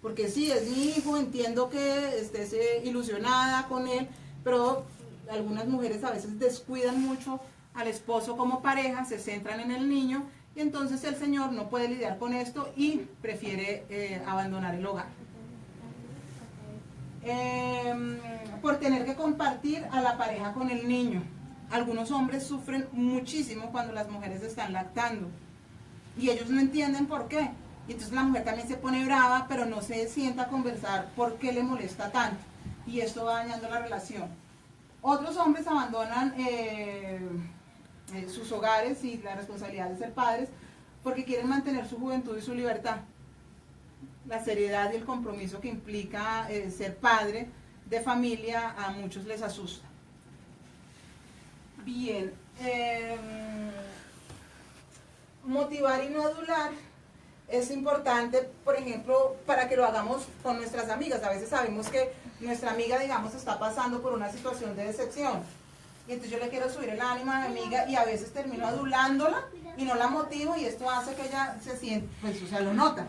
Porque sí, es mi hijo, entiendo que estés ilusionada con él, pero algunas mujeres a veces descuidan mucho al esposo como pareja, se centran en el niño y entonces el señor no puede lidiar con esto y prefiere abandonar el hogar. Por tener que compartir a la pareja con el niño. Algunos hombres sufren muchísimo cuando las mujeres están lactando y ellos no entienden por qué. Y entonces la mujer también se pone brava, pero no se sienta a conversar por qué le molesta tanto. Y esto va dañando la relación. Otros hombres abandonan sus hogares y la responsabilidad de ser padres porque quieren mantener su juventud y su libertad. La seriedad y el compromiso que implica ser padre de familia a muchos les asusta. Bien. Motivar y no adular. Es importante, por ejemplo, para que lo hagamos con nuestras amigas. A veces sabemos que nuestra amiga, digamos, está pasando por una situación de decepción. Y entonces yo le quiero subir el ánimo a mi amiga y a veces termino adulándola y no la motivo y esto hace que ella se siente, pues, o sea, lo nota.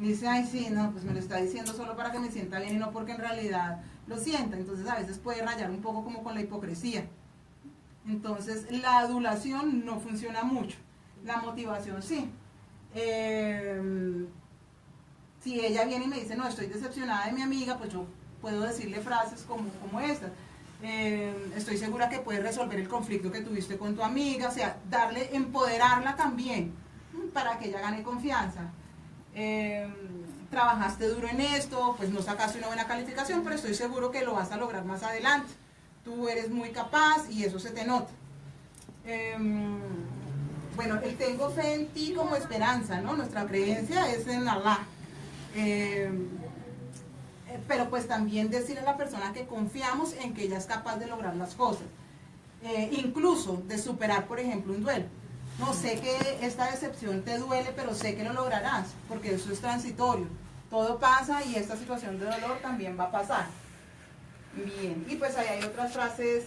Y dice, ay, sí, no, pues me lo está diciendo solo para que me sienta bien y no porque en realidad lo sienta. Entonces a veces puede rayar un poco como con la hipocresía. Entonces la adulación no funciona mucho. La motivación sí. Si ella viene y me dice, no, estoy decepcionada de mi amiga, pues yo puedo decirle frases como estas. Estoy segura que puedes resolver el conflicto que tuviste con tu amiga, o sea, empoderarla también, para que ella gane confianza. Trabajaste duro en esto, pues no sacaste una buena calificación, pero estoy seguro que lo vas a lograr más adelante. Tú eres muy capaz y eso se te nota. Bueno, el tengo fe en ti como esperanza, ¿no? Nuestra creencia es en Allah. Pero pues también decirle a la persona que confiamos en que ella es capaz de lograr las cosas. Incluso de superar, por ejemplo, un duelo. No, sé que esta decepción te duele, pero sé que lo lograrás, porque eso es transitorio. Todo pasa y esta situación de dolor también va a pasar. Bien, y pues ahí hay otras frases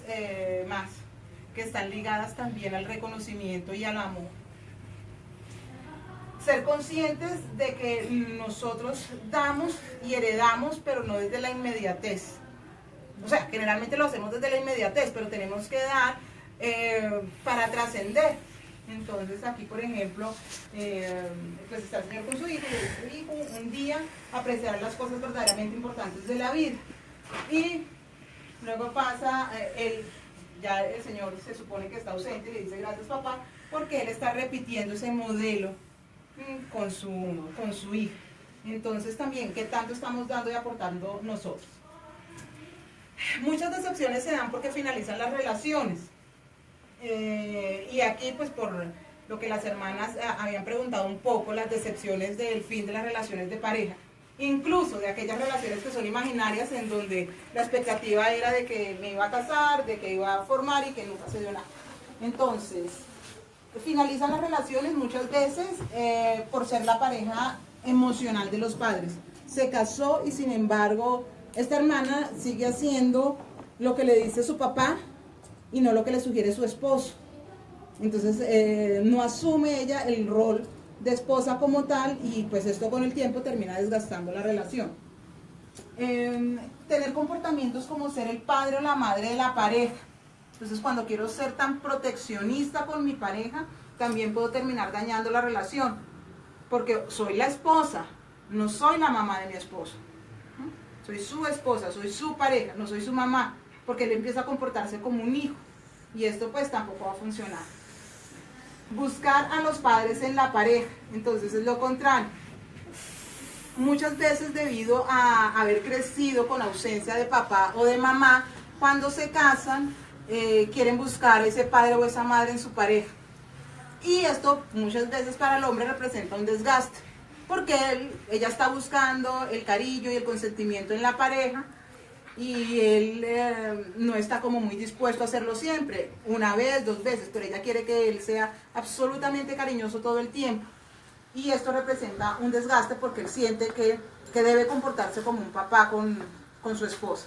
más que están ligadas también al reconocimiento y al amor. Ser conscientes de que nosotros damos y heredamos, pero no desde la inmediatez. O sea, generalmente lo hacemos desde la inmediatez, pero tenemos que dar para trascender. Entonces aquí, por ejemplo, pues está el Señor con su hijo, y su hijo un día apreciará las cosas verdaderamente importantes de la vida. Y luego pasa, ya el Señor se supone que está ausente y le dice gracias papá, porque él está repitiendo ese modelo con su hijo. Entonces también, ¿qué tanto estamos dando y aportando nosotros? Muchas decepciones se dan porque finalizan las relaciones. Y aquí pues por lo que las hermanas habían preguntado un poco, las decepciones del fin de las relaciones de pareja, incluso de aquellas relaciones que son imaginarias en donde la expectativa era de que me iba a casar, de que iba a formar y que nunca se dio nada. Entonces, finalizan las relaciones muchas veces por ser la pareja emocional de los padres. Se casó y sin embargo esta hermana sigue haciendo lo que le dice su papá y no lo que le sugiere su esposo. Entonces no asume ella el rol de esposa como tal, y pues esto con el tiempo termina desgastando la relación. Tener comportamientos como ser el padre o la madre de la pareja. Entonces cuando quiero ser tan proteccionista con mi pareja, también puedo terminar dañando la relación, porque soy la esposa, no soy la mamá de mi esposo. Soy su esposa, soy su pareja, no soy su mamá, porque él empieza a comportarse como un hijo, y esto pues tampoco va a funcionar. Buscar a los padres en la pareja, entonces es lo contrario. Muchas veces debido a haber crecido con ausencia de papá o de mamá, cuando se casan, quieren buscar ese padre o esa madre en su pareja. Y esto muchas veces para el hombre representa un desgaste, porque ella está buscando el cariño y el consentimiento en la pareja, y él no está como muy dispuesto a hacerlo siempre, una vez, 2 veces, pero ella quiere que él sea absolutamente cariñoso todo el tiempo. Y esto representa un desgaste porque él siente que debe comportarse como un papá con su esposa.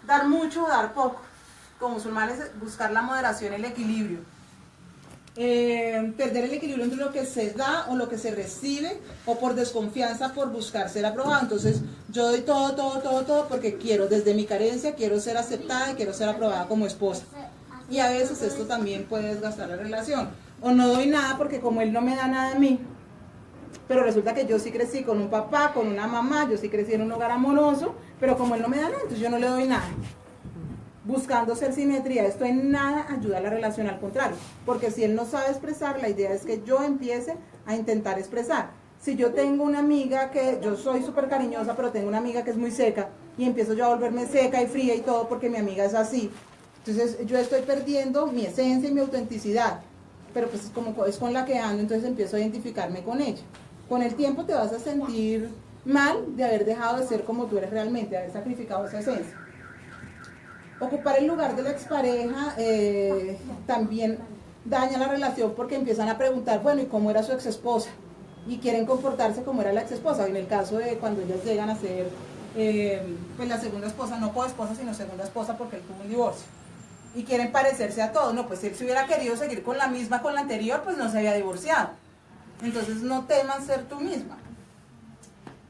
Dar mucho o dar poco. Como musulmanes, buscar la moderación, el equilibrio. Perder el equilibrio entre lo que se da o lo que se recibe, o por desconfianza por buscar ser aprobado. Entonces yo doy todo porque quiero, desde mi carencia, quiero ser aceptada y quiero ser aprobada como esposa. Y a veces esto también puede desgastar la relación. O no doy nada porque como él no me da nada a mí, pero resulta que yo sí crecí con un papá, con una mamá, yo sí crecí en un hogar amoroso, pero como él no me da nada, entonces yo no le doy nada. Buscando ser simetría, esto en nada ayuda a la relación, al contrario, porque si él no sabe expresar, la idea es que yo empiece a intentar expresar. Si yo tengo una amiga que yo soy súper cariñosa, pero tengo una amiga que es muy seca, y empiezo yo a volverme seca y fría y todo porque mi amiga es así, entonces yo estoy perdiendo mi esencia y mi autenticidad, pero pues como es con la que ando, entonces empiezo a identificarme con ella. Con el tiempo te vas a sentir mal de haber dejado de ser como tú eres realmente, de haber sacrificado esa esencia. Ocupar el lugar de la expareja también daña la relación, porque empiezan a preguntar, bueno, ¿y cómo era su exesposa? Y quieren comportarse como era la exesposa. En el caso de cuando ellas llegan a ser pues la segunda esposa, no coesposa, sino segunda esposa, porque él tuvo un divorcio. Y quieren parecerse a todos. No, pues si él se hubiera querido seguir con la misma, con la anterior, pues no se había divorciado. Entonces no temas ser tú misma.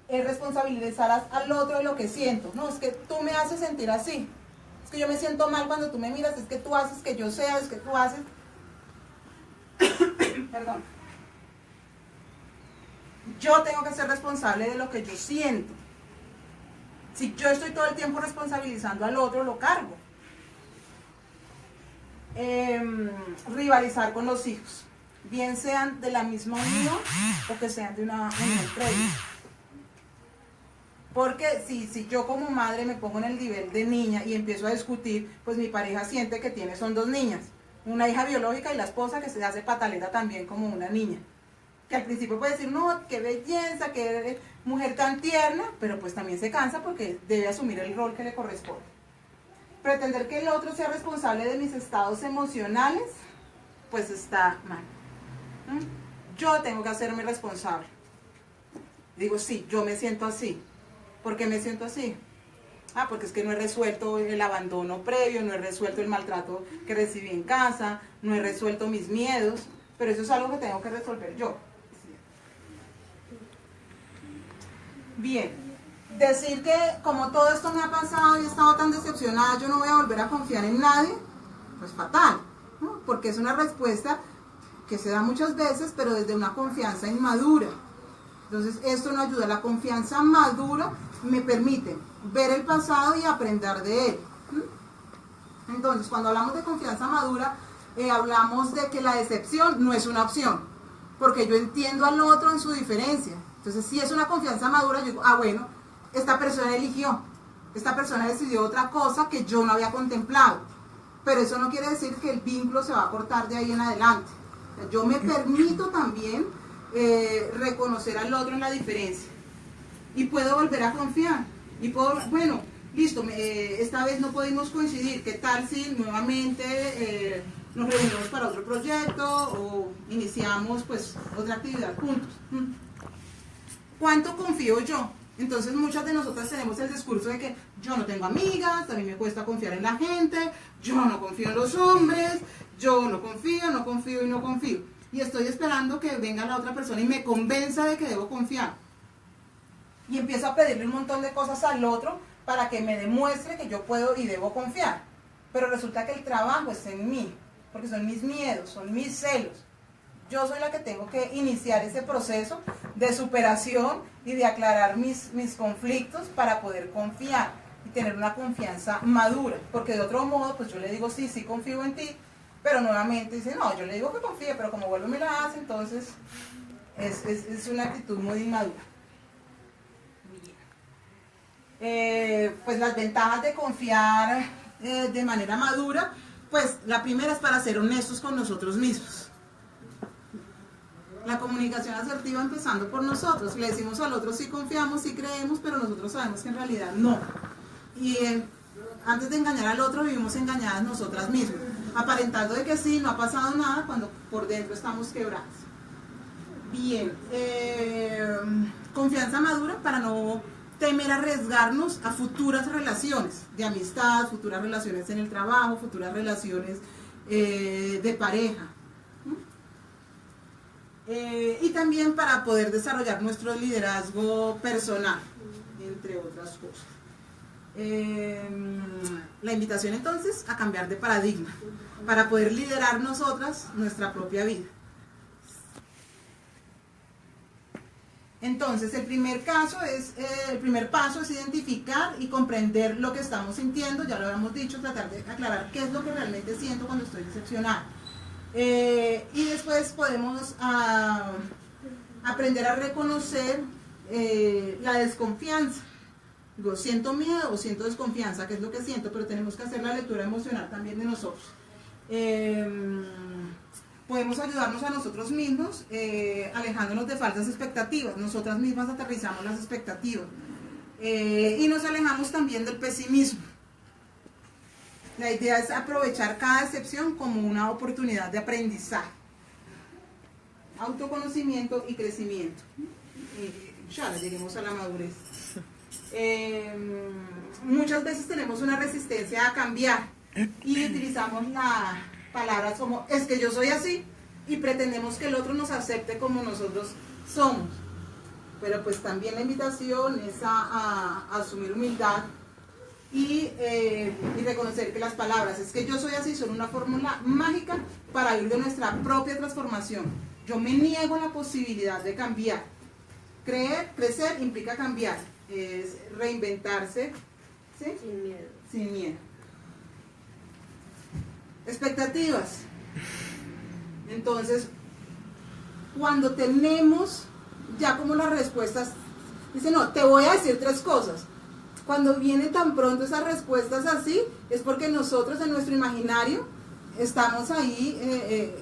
Es responsabilizar al otro de lo que siento. No, es que tú me haces sentir así. Es que yo me siento mal cuando tú me miras, es que tú haces que yo sea, es que tú haces... Perdón. Yo tengo que ser responsable de lo que yo siento. Si yo estoy todo el tiempo responsabilizando al otro, lo cargo. Rivalizar con los hijos, bien sean de la misma unión o que sean de una unión previa. Porque si yo como madre me pongo en el nivel de niña y empiezo a discutir, pues mi pareja siente que son 2 niñas, una hija biológica y la esposa que se hace pataleta también como una niña, que al principio puede decir, no, qué belleza, qué mujer tan tierna, pero pues también se cansa porque debe asumir el rol que le corresponde. Pretender que el otro sea responsable de mis estados emocionales, pues está mal. Yo tengo que hacerme responsable. Digo, sí, yo me siento así. ¿Por qué me siento así? Porque es que no he resuelto el abandono previo, no he resuelto el maltrato que recibí en casa, no he resuelto mis miedos, pero eso es algo que tengo que resolver yo. Bien, decir que como todo esto me ha pasado y he estado tan decepcionada, yo no voy a volver a confiar en nadie, pues fatal, ¿no? Porque es una respuesta que se da muchas veces, pero desde una confianza inmadura. Entonces esto no ayuda. La confianza madura me permite ver el pasado y aprender de él. Entonces cuando hablamos de confianza madura, hablamos de que la decepción no es una opción, porque yo entiendo al otro en su diferencia. Entonces si es una confianza madura, yo digo, bueno, esta persona eligió, esta persona decidió otra cosa que yo no había contemplado, pero eso no quiere decir que el vínculo se va a cortar de ahí en adelante. Yo me permito también reconocer al otro en la diferencia y puedo volver a confiar y puedo, bueno, listo, esta vez no pudimos coincidir, ¿qué tal si nuevamente nos reunimos para otro proyecto o iniciamos pues otra actividad juntos? ¿Cuánto confío yo? Entonces muchas de nosotras tenemos el discurso de que yo no tengo amigas, a mí me cuesta confiar en la gente, yo no confío en los hombres, yo no confío y no confío. y estoy esperando que venga la otra persona y me convenza de que debo confiar. Y empiezo a pedirle un montón de cosas al otro para que me demuestre que yo puedo y debo confiar. Pero resulta que el trabajo es en mí, porque son mis miedos, son mis celos. Yo soy la que tengo que iniciar ese proceso de superación y de aclarar mis conflictos para poder confiar y tener una confianza madura. Porque de otro modo, pues yo le digo, sí, sí confío en ti, pero nuevamente dice, no, yo le digo que confíe, pero como vuelve y me la hace, entonces es una actitud muy inmadura. Pues las ventajas de confiar de manera madura, pues la primera es para ser honestos con nosotros mismos. La comunicación asertiva empezando por nosotros. Le decimos al otro sí confiamos, sí creemos, pero nosotros sabemos que en realidad no. Y antes de engañar al otro vivimos engañadas nosotras mismas, aparentando de que sí, no ha pasado nada cuando por dentro estamos quebradas. Bien, confianza madura para no temer arriesgarnos a futuras relaciones de amistad, futuras relaciones en el trabajo, futuras relaciones de pareja. Y también para poder desarrollar nuestro liderazgo personal, entre otras cosas. La invitación entonces a cambiar de paradigma, para poder liderar nosotras nuestra propia vida. Entonces, el primer paso es identificar y comprender lo que estamos sintiendo, ya lo habíamos dicho, tratar de aclarar qué es lo que realmente siento cuando estoy decepcionada. Y después podemos aprender a reconocer la desconfianza. Digo, siento miedo o siento desconfianza, ¿qué es lo que siento? Pero tenemos que hacer la lectura emocional también de nosotros. Podemos ayudarnos a nosotros mismos alejándonos de falsas expectativas. Nosotras mismas aterrizamos las expectativas y nos alejamos también del pesimismo. La idea es aprovechar cada decepción como una oportunidad de aprendizaje, autoconocimiento y crecimiento. Ya lleguemos a la madurez. Muchas veces tenemos una resistencia a cambiar y utilizamos palabras como es que yo soy así y pretendemos que el otro nos acepte como nosotros somos. Pero pues también la invitación es a asumir humildad y reconocer que las palabras es que yo soy así son una fórmula mágica para ir de nuestra propia transformación. Yo me niego a la posibilidad de cambiar. Crecer implica cambiar, es reinventarse, ¿sí? Sin miedo. Sin miedo. Expectativas. Entonces, cuando tenemos ya como las respuestas, dice, no, te voy a decir 3 cosas. Cuando vienen tan pronto esas respuestas así, es porque nosotros en nuestro imaginario estamos ahí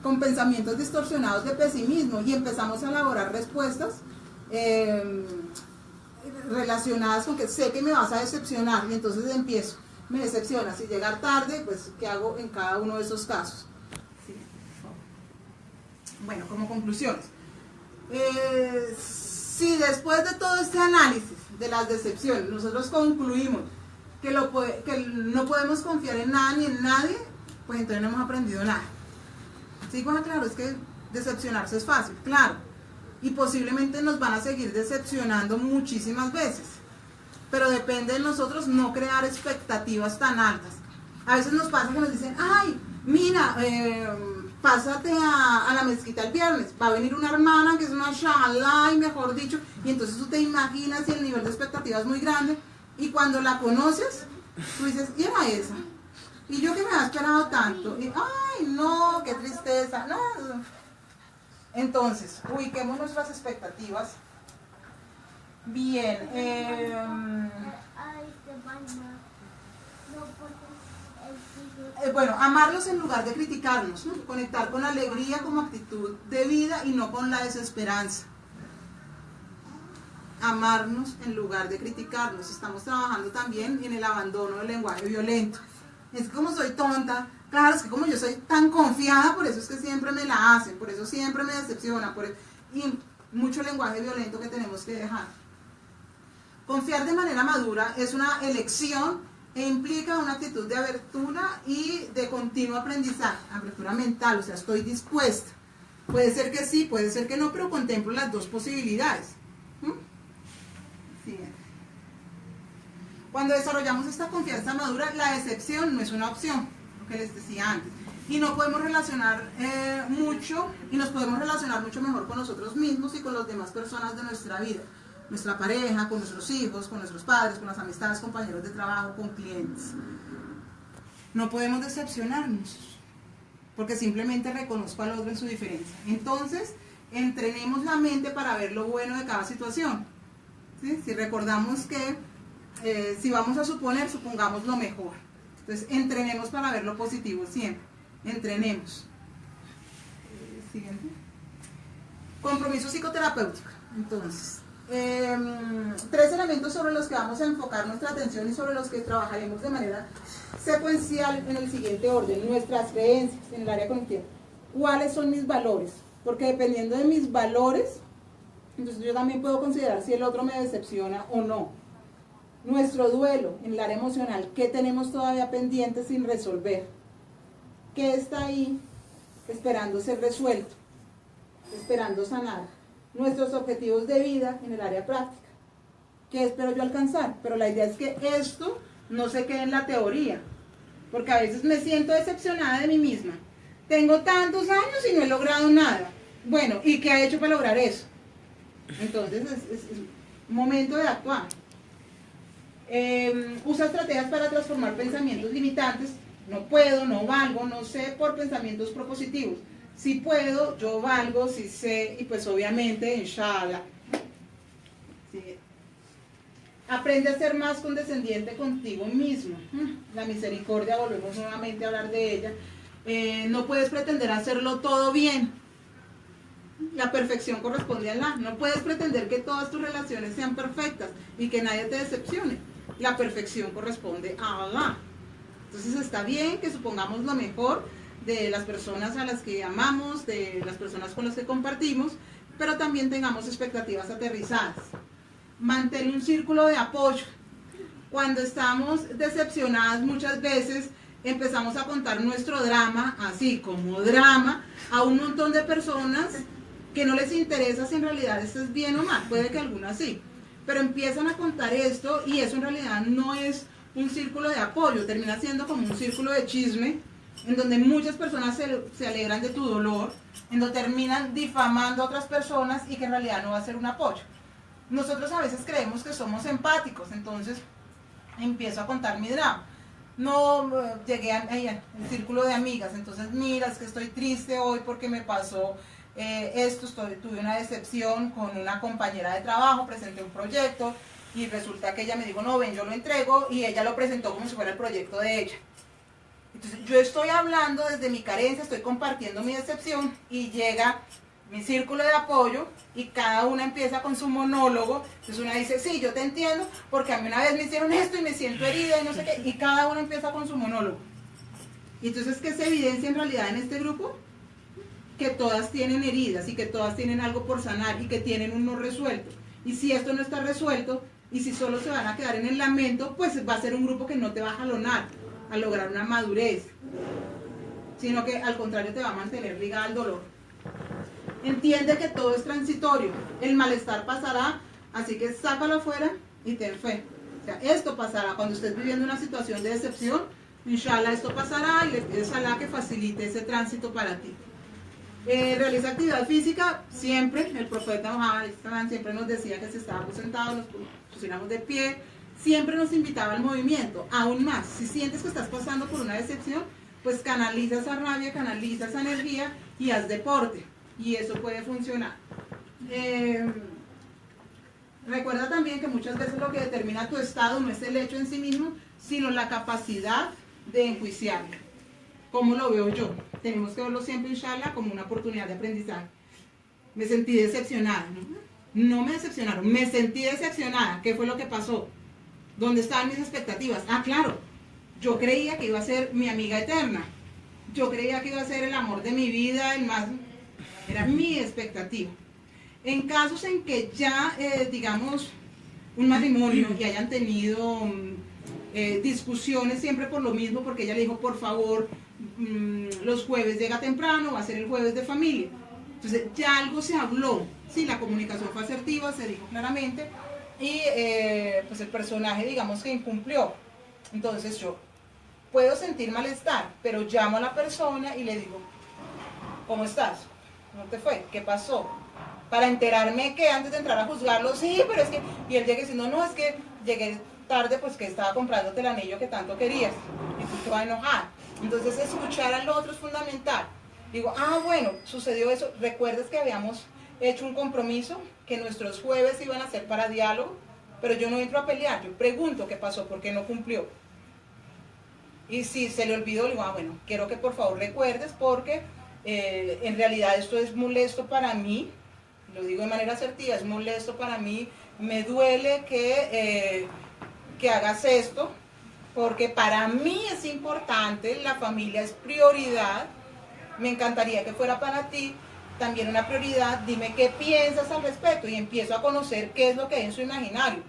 con pensamientos distorsionados de pesimismo y empezamos a elaborar respuestas relacionadas con que sé que me vas a decepcionar y entonces empiezo. Me decepciona, si llegar tarde, pues ¿qué hago en cada uno de esos casos? ¿Sí? Bueno, como conclusiones. Si después de todo este análisis de las decepciones, nosotros concluimos que no podemos confiar en nada ni en nadie, pues entonces no hemos aprendido nada. Sí, bueno, claro, es que decepcionarse es fácil, claro. Y posiblemente nos van a seguir decepcionando muchísimas veces. Pero depende de nosotros no crear expectativas tan altas. A veces nos pasa que nos dicen, ay, mira, pásate a la mezquita el viernes, va a venir una hermana que es una shalá y mejor dicho, y entonces tú te imaginas y el nivel de expectativa es muy grande, y cuando la conoces, tú dices, y era esa, y yo que me había esperado tanto, y ay, no, qué tristeza, no. Entonces, ubiquemos nuestras expectativas. Bien, bueno, amarlos en lugar de criticarnos, ¿no? Conectar con alegría como actitud de vida y no con la desesperanza. Amarnos en lugar de criticarnos. Estamos trabajando también en el abandono del lenguaje violento. Es que como soy tonta, claro, es que como yo soy tan confiada, por eso es que siempre me la hacen, por eso siempre me decepciona, y mucho lenguaje violento que tenemos que dejar. Confiar de manera madura es una elección e implica una actitud de abertura y de continuo aprendizaje, apertura mental, o sea, estoy dispuesta. Puede ser que sí, puede ser que no, pero contemplo las dos posibilidades. Siguiente. Cuando desarrollamos esta confianza madura, la decepción no es una opción, lo que les decía antes. Y no podemos relacionar mucho, y nos podemos relacionar mucho mejor con nosotros mismos y con las demás personas de nuestra vida. Nuestra pareja, con nuestros hijos, con nuestros padres, con las amistades, compañeros de trabajo, con clientes. No podemos decepcionarnos, porque simplemente reconozco al otro en su diferencia. Entonces, entrenemos la mente para ver lo bueno de cada situación. ¿Sí? Si recordamos que si vamos a suponer, supongamos lo mejor. Entonces, entrenemos para ver lo positivo siempre. Entrenemos. Siguiente. Compromiso psicoterapéutico. Entonces, 3 elementos sobre los que vamos a enfocar nuestra atención y sobre los que trabajaremos de manera secuencial en el siguiente orden. Nuestras creencias en el área cognitiva. ¿Cuáles son mis valores? Porque dependiendo de mis valores, entonces yo también puedo considerar si el otro me decepciona o no. Nuestro duelo en el área emocional. ¿Qué tenemos todavía pendiente sin resolver? ¿Qué está ahí esperando ser resuelto? Esperando sanar. Nuestros objetivos de vida en el área práctica. ¿Qué espero yo alcanzar? Pero la idea es que esto no se quede en la teoría, porque a veces me siento decepcionada de mí misma. Tengo tantos años y no he logrado nada. Bueno, ¿y qué ha hecho para lograr eso? Entonces es momento de actuar. Usa estrategias para transformar pensamientos limitantes. No puedo, no valgo, no sé, por pensamientos propositivos. Si puedo, yo valgo, si sé, y pues obviamente, inshallah. Sí. Aprende a ser más condescendiente contigo mismo. La misericordia, volvemos nuevamente a hablar de ella. No puedes pretender hacerlo todo bien. La perfección corresponde a Allah. No puedes pretender que todas tus relaciones sean perfectas y que nadie te decepcione. La perfección corresponde a Allah. Entonces está bien que supongamos lo mejor de las personas a las que amamos, de las personas con las que compartimos, pero también tengamos expectativas aterrizadas. Mantén un círculo de apoyo. Cuando estamos decepcionadas muchas veces empezamos a contar nuestro drama, así como drama, a un montón de personas que no les interesa si en realidad esto es bien o mal. Puede que algunas sí, pero empiezan a contar esto y eso en realidad no es un círculo de apoyo, termina siendo como un círculo de chisme en donde muchas personas se alegran de tu dolor, en donde terminan difamando a otras personas y que en realidad no va a ser un apoyo. Nosotros a veces creemos que somos empáticos, entonces empiezo a contar mi drama. No llegué al círculo de amigas, entonces mira, es que estoy triste hoy porque me pasó esto, tuve una decepción con una compañera de trabajo, presenté un proyecto y resulta que ella me dijo, no, ven, yo lo entrego, y ella lo presentó como si fuera el proyecto de ella. Entonces yo estoy hablando desde mi carencia, estoy compartiendo mi decepción y llega mi círculo de apoyo y cada una empieza con su monólogo. Entonces una dice, sí, yo te entiendo porque a mí una vez me hicieron esto y me siento herida y no sé qué, y cada una empieza con su monólogo. Y entonces, ¿qué se evidencia en realidad en este grupo? Que todas tienen heridas y que todas tienen algo por sanar y que tienen un no resuelto. Y si esto no está resuelto y si solo se van a quedar en el lamento, pues va a ser un grupo que no te va a jalonar a lograr una madurez, sino que al contrario te va a mantener ligada al dolor. Entiende que todo es transitorio, el malestar pasará, así que sácalo afuera y ten fe. O sea, esto pasará cuando estés viviendo una situación de decepción, inshallah esto pasará y le pides a Allah que facilite ese tránsito para ti. Realiza actividad física siempre. El profeta Muhammad siempre nos decía que si estábamos sentados nos pusiéramos de pie. Siempre nos invitaba al movimiento. Aún más, si sientes que estás pasando por una decepción, pues canaliza esa rabia, canaliza esa energía y haz deporte. Y eso puede funcionar. Recuerda también que muchas veces lo que determina tu estado no es el hecho en sí mismo, sino la capacidad de enjuiciarlo. ¿Cómo lo veo yo? Tenemos que verlo siempre, inshallah, como una oportunidad de aprendizaje. Me sentí decepcionada. No me decepcionaron, me sentí decepcionada. ¿Qué fue lo que pasó? ¿Dónde estaban mis expectativas? Ah, claro, yo creía que iba a ser mi amiga eterna. Yo creía que iba a ser el amor de mi vida, el más... Era mi expectativa. En casos en que ya, digamos, un matrimonio y hayan tenido discusiones siempre por lo mismo, porque ella le dijo, por favor, los jueves llega temprano, va a ser el jueves de familia. Entonces ya algo se habló, sí, la comunicación fue asertiva, se dijo claramente, y pues el personaje, digamos que incumplió. Entonces yo puedo sentir malestar, pero llamo a la persona y le digo, ¿cómo estás? ¿Cómo te fue? ¿Qué pasó? Para enterarme que antes de entrar a juzgarlo, sí, pero es que, y él llega diciendo, no, es que llegué tarde, pues que estaba comprándote el anillo que tanto querías, y tú te vas a enojar. Entonces escuchar al otro es fundamental. Digo, bueno, sucedió eso, ¿recuerdas que habíamos hecho un compromiso, que nuestros jueves iban a ser para diálogo? Pero yo no entro a pelear, yo pregunto qué pasó, por qué no cumplió. Y si se le olvidó, le digo, bueno, quiero que por favor recuerdes porque en realidad esto es molesto para mí, lo digo de manera asertiva, es molesto para mí, me duele que hagas esto, porque para mí es importante, la familia es prioridad, me encantaría que fuera para ti también una prioridad, dime qué piensas al respecto y empiezo a conocer qué es lo que hay en su imaginario,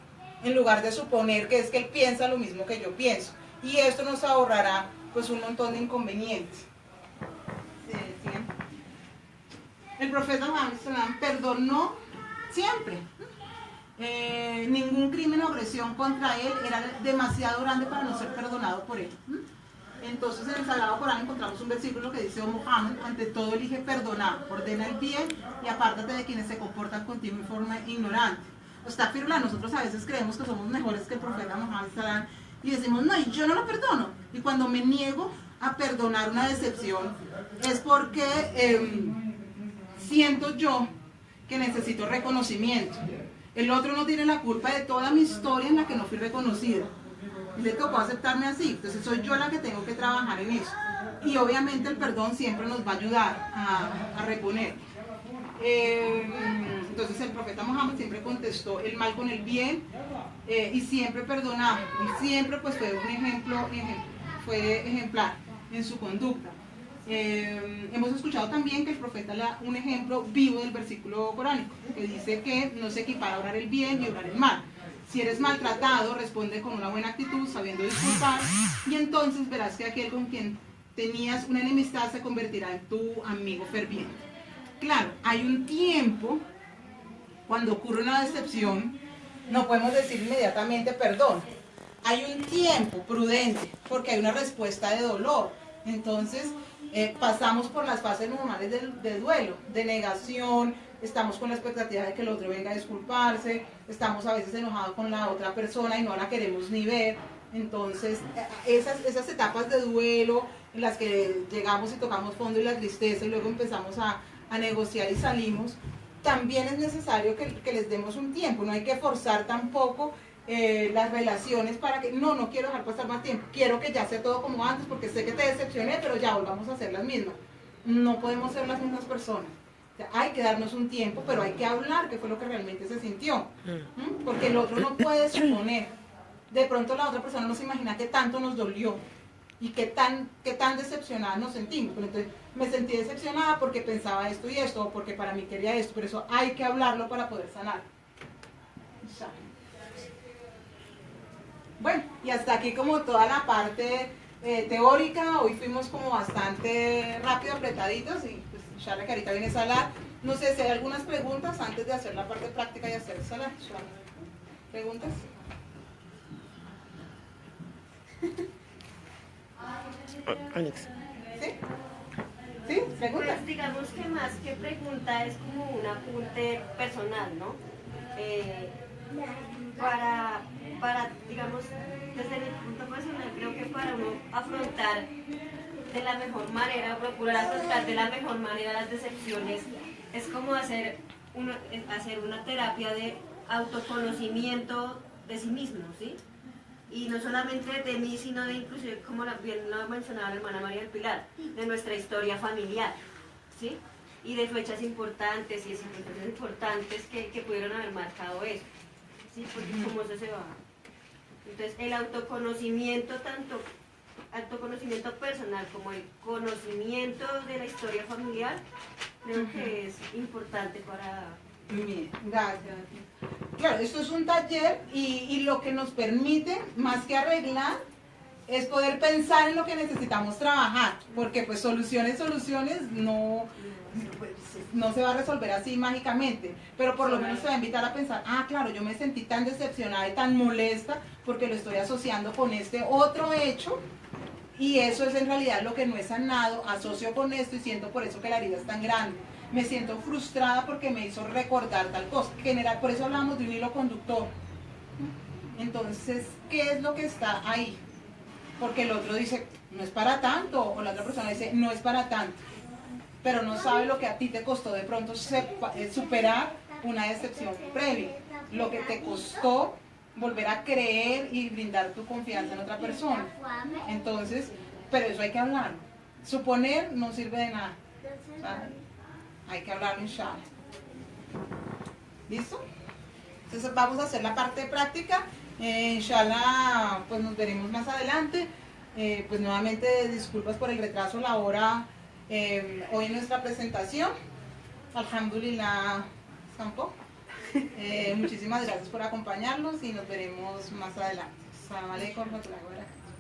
en lugar de suponer que es que él piensa lo mismo que yo pienso. Y esto nos ahorrará pues un montón de inconvenientes. El profeta Muhammad perdonó siempre. Ningún crimen o agresión contra él era demasiado grande para no ser perdonado por él. Entonces en el Sagrado Corán encontramos un versículo que dice, oh Muhammad, ante todo elige perdonar, ordena el bien y apártate de quienes se comportan contigo en forma ignorante. Astagfirullah, nosotros a veces creemos que somos mejores que el profeta Muhammad y decimos, no, y yo no lo perdono. Y cuando me niego a perdonar una decepción es porque siento yo que necesito reconocimiento. El otro no tiene la culpa de toda mi historia en la que no fui reconocida. Y le tocó aceptarme así. Entonces soy yo la que tengo que trabajar en eso. Y obviamente el perdón siempre nos va a ayudar a reponer. Entonces el profeta Muhammad siempre contestó el mal con el bien y siempre perdonaba. Y siempre pues fue un ejemplo, fue ejemplar en su conducta. Hemos escuchado también que el profeta da un ejemplo vivo del versículo coránico, que dice que no se equipara obrar el bien y obrar el mal. Si eres maltratado, responde con una buena actitud, sabiendo disculpar, y entonces verás que aquel con quien tenías una enemistad se convertirá en tu amigo ferviente. Claro, hay un tiempo, cuando ocurre una decepción, no podemos decir inmediatamente perdón. Hay un tiempo prudente, porque hay una respuesta de dolor. Entonces, pasamos por las fases normales de duelo, de negación, estamos con la expectativa de que el otro venga a disculparse, estamos a veces enojados con la otra persona y no la queremos ni ver. Entonces, esas etapas de duelo en las que llegamos y tocamos fondo y la tristeza y luego empezamos a negociar y salimos, también es necesario que les demos un tiempo, no hay que forzar tampoco las relaciones para que, no quiero dejar pasar más tiempo, quiero que ya sea todo como antes porque sé que te decepcioné, pero ya volvamos a ser las mismas. No podemos ser las mismas personas. O sea, hay que darnos un tiempo, pero hay que hablar qué fue lo que realmente se sintió. Porque el otro no puede suponer. De pronto la otra persona no se imagina qué tanto nos dolió y qué tan decepcionada nos sentimos. Pero entonces me sentí decepcionada porque pensaba esto y esto, o porque para mí quería esto, pero eso hay que hablarlo para poder sanar. Bueno, y hasta aquí como toda la parte teórica. Hoy fuimos como bastante rápido, apretaditos, y pues Charla que ahorita viene a salar. No sé si hay algunas preguntas antes de hacer la parte práctica y hacer el salar. ¿Preguntas? Alex. ¿Sí? ¿Sí? ¿Preguntas? Pues digamos que más que pregunta es como un apunte personal, ¿no? Para, digamos, desde mi punto personal, creo que para uno afrontar de la mejor manera, procurar afrontar de la mejor manera las decepciones, es como hacer una terapia de autoconocimiento de sí mismo, ¿sí? Y no solamente de mí, sino de inclusive, como bien lo mencionaba la hermana María del Pilar, de nuestra historia familiar, ¿sí? Y de fechas importantes y situaciones importantes que pudieron haber marcado eso, ¿sí? Porque como eso se va. Entonces, el autoconocimiento, tanto autoconocimiento personal como el conocimiento de la historia familiar, creo que es importante para... Bien, gracias. Claro, esto es un taller y lo que nos permite, más que arreglar, es poder pensar en lo que necesitamos trabajar, porque pues soluciones no se va a resolver así mágicamente, pero por lo menos te va a invitar a pensar, ah, claro, yo me sentí tan decepcionada y tan molesta porque lo estoy asociando con este otro hecho, y eso es en realidad lo que no he sanado, asocio con esto y siento por eso que la herida es tan grande. Me siento frustrada porque me hizo recordar tal cosa. Por eso hablamos de un hilo conductor. Entonces, ¿qué es lo que está ahí? Porque el otro dice, no es para tanto, o la otra persona dice, no es para tanto, pero no sabe lo que a ti te costó de pronto superar una decepción previa, lo que te costó volver a creer y brindar tu confianza en otra persona. Entonces, pero eso hay que hablarlo. Suponer no sirve de nada, ¿sabes? Hay que hablarlo, inshallah. ¿Listo? Entonces vamos a hacer la parte práctica. Inshallah, pues nos veremos más adelante. Pues nuevamente disculpas por el retraso, la hora hoy en nuestra presentación. Alhamdulillah, Sampo. Muchísimas gracias por acompañarnos y nos veremos más adelante. Assalamu alaikum warahmatullahi wabarakatuh.